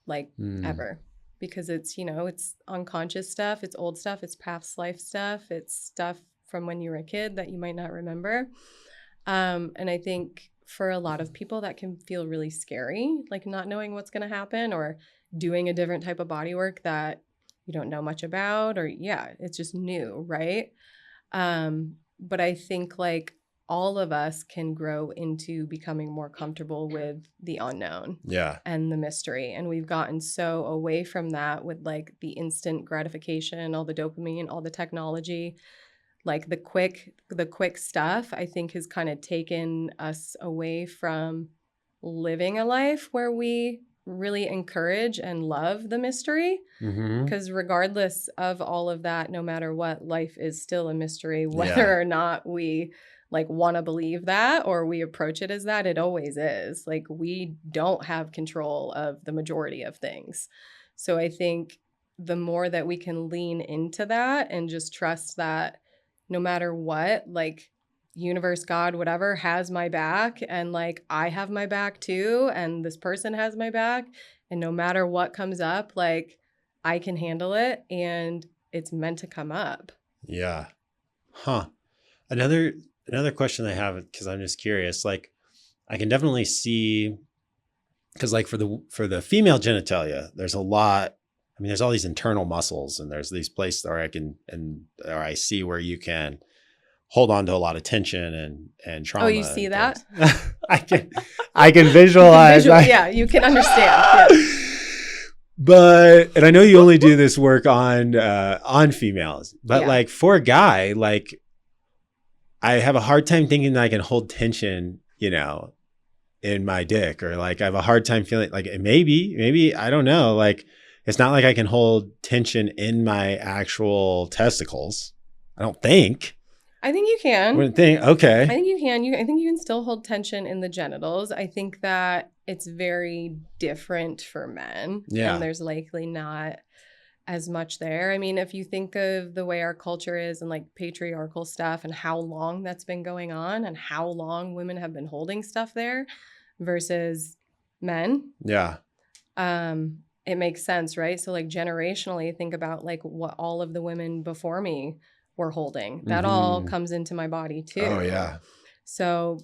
like ever, because it's, you know, it's unconscious stuff, it's old stuff, it's past life stuff, it's stuff from when you were a kid that you might not remember. And I think for a lot of people that can feel really scary, like not knowing what's going to happen or doing a different type of body work that you don't know much about, or it's just new, right? But I think like all of us can grow into becoming more comfortable with the unknown and the mystery. And we've gotten so away from that with like the instant gratification, all the dopamine, all the technology, like the quick stuff, I think has kind of taken us away from living a life where we really encourage and love the mystery. Because regardless of all of that, no matter what, life is still a mystery, whether or not we like want to believe that or we approach it as that. It always is. Like, we don't have control of the majority of things. So I think the more that we can lean into that and just trust that no matter what, like, universe, God, whatever, has my back, and like I have my back too, and this person has my back, and no matter what comes up, like I can handle it, and it's meant to come up. Yeah. Huh. Another question I have, because I'm just curious, like I can definitely see, because like for the female genitalia, there's a lot. I mean, there's all these internal muscles, and there's these places where I see where you can hold on to a lot of tension and trauma. Oh, you see that? I can visualize. Yeah, you can understand. Yeah. And I know you only do this work on females, but like for a guy, like I have a hard time thinking that I can hold tension, in my dick, or like I have a hard time feeling like maybe, I don't know. Like it's not like I can hold tension in my actual testicles. I don't think. I think you can. Okay. I think you can. I think you can still hold tension in the genitals. I think that it's very different for men. Yeah. And there's likely not as much there. I mean, if you think of the way our culture is and like patriarchal stuff and how long that's been going on and how long women have been holding stuff there versus men. Yeah. It makes sense, right? So like generationally, think about like what all of the women before me were holding. That all comes into my body too. Oh yeah. So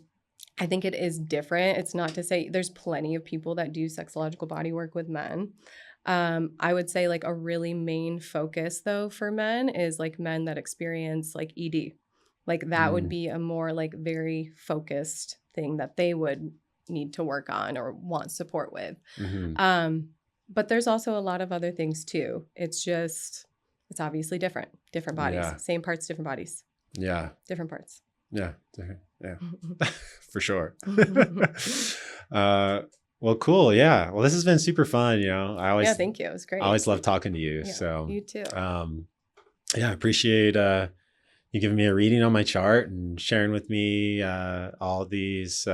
I think it is different. It's not to say there's plenty of people that do sexological body work with men. I would say like a really main focus though for men is like men that experience like ED. Like that would be a more like very focused thing that they would need to work on or want support with. But there's also a lot of other things too. It's obviously different bodies, same parts, different bodies. Yeah. Different parts. Yeah. Yeah. For sure. Well, cool. Yeah. Well, this has been super fun. Thank you. It was great. I always love talking to you. Yeah, so you too. I appreciate, you giving me a reading on my chart and sharing with me, all these,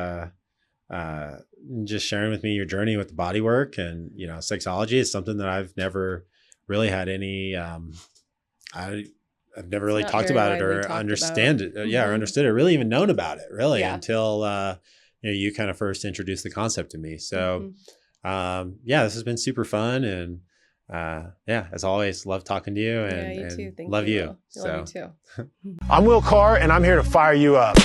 just sharing with me your journey with the body work and, sexology is something that I've never really had any, I've never really talked about it or understand it. Or understood it, really even known about it really until, you kind of first introduced the concept to me. So, this has been super fun. And, as always, love talking to you and, you too. Thank love you. you. Love you too. I'm Will Carr, and I'm here to fire you up.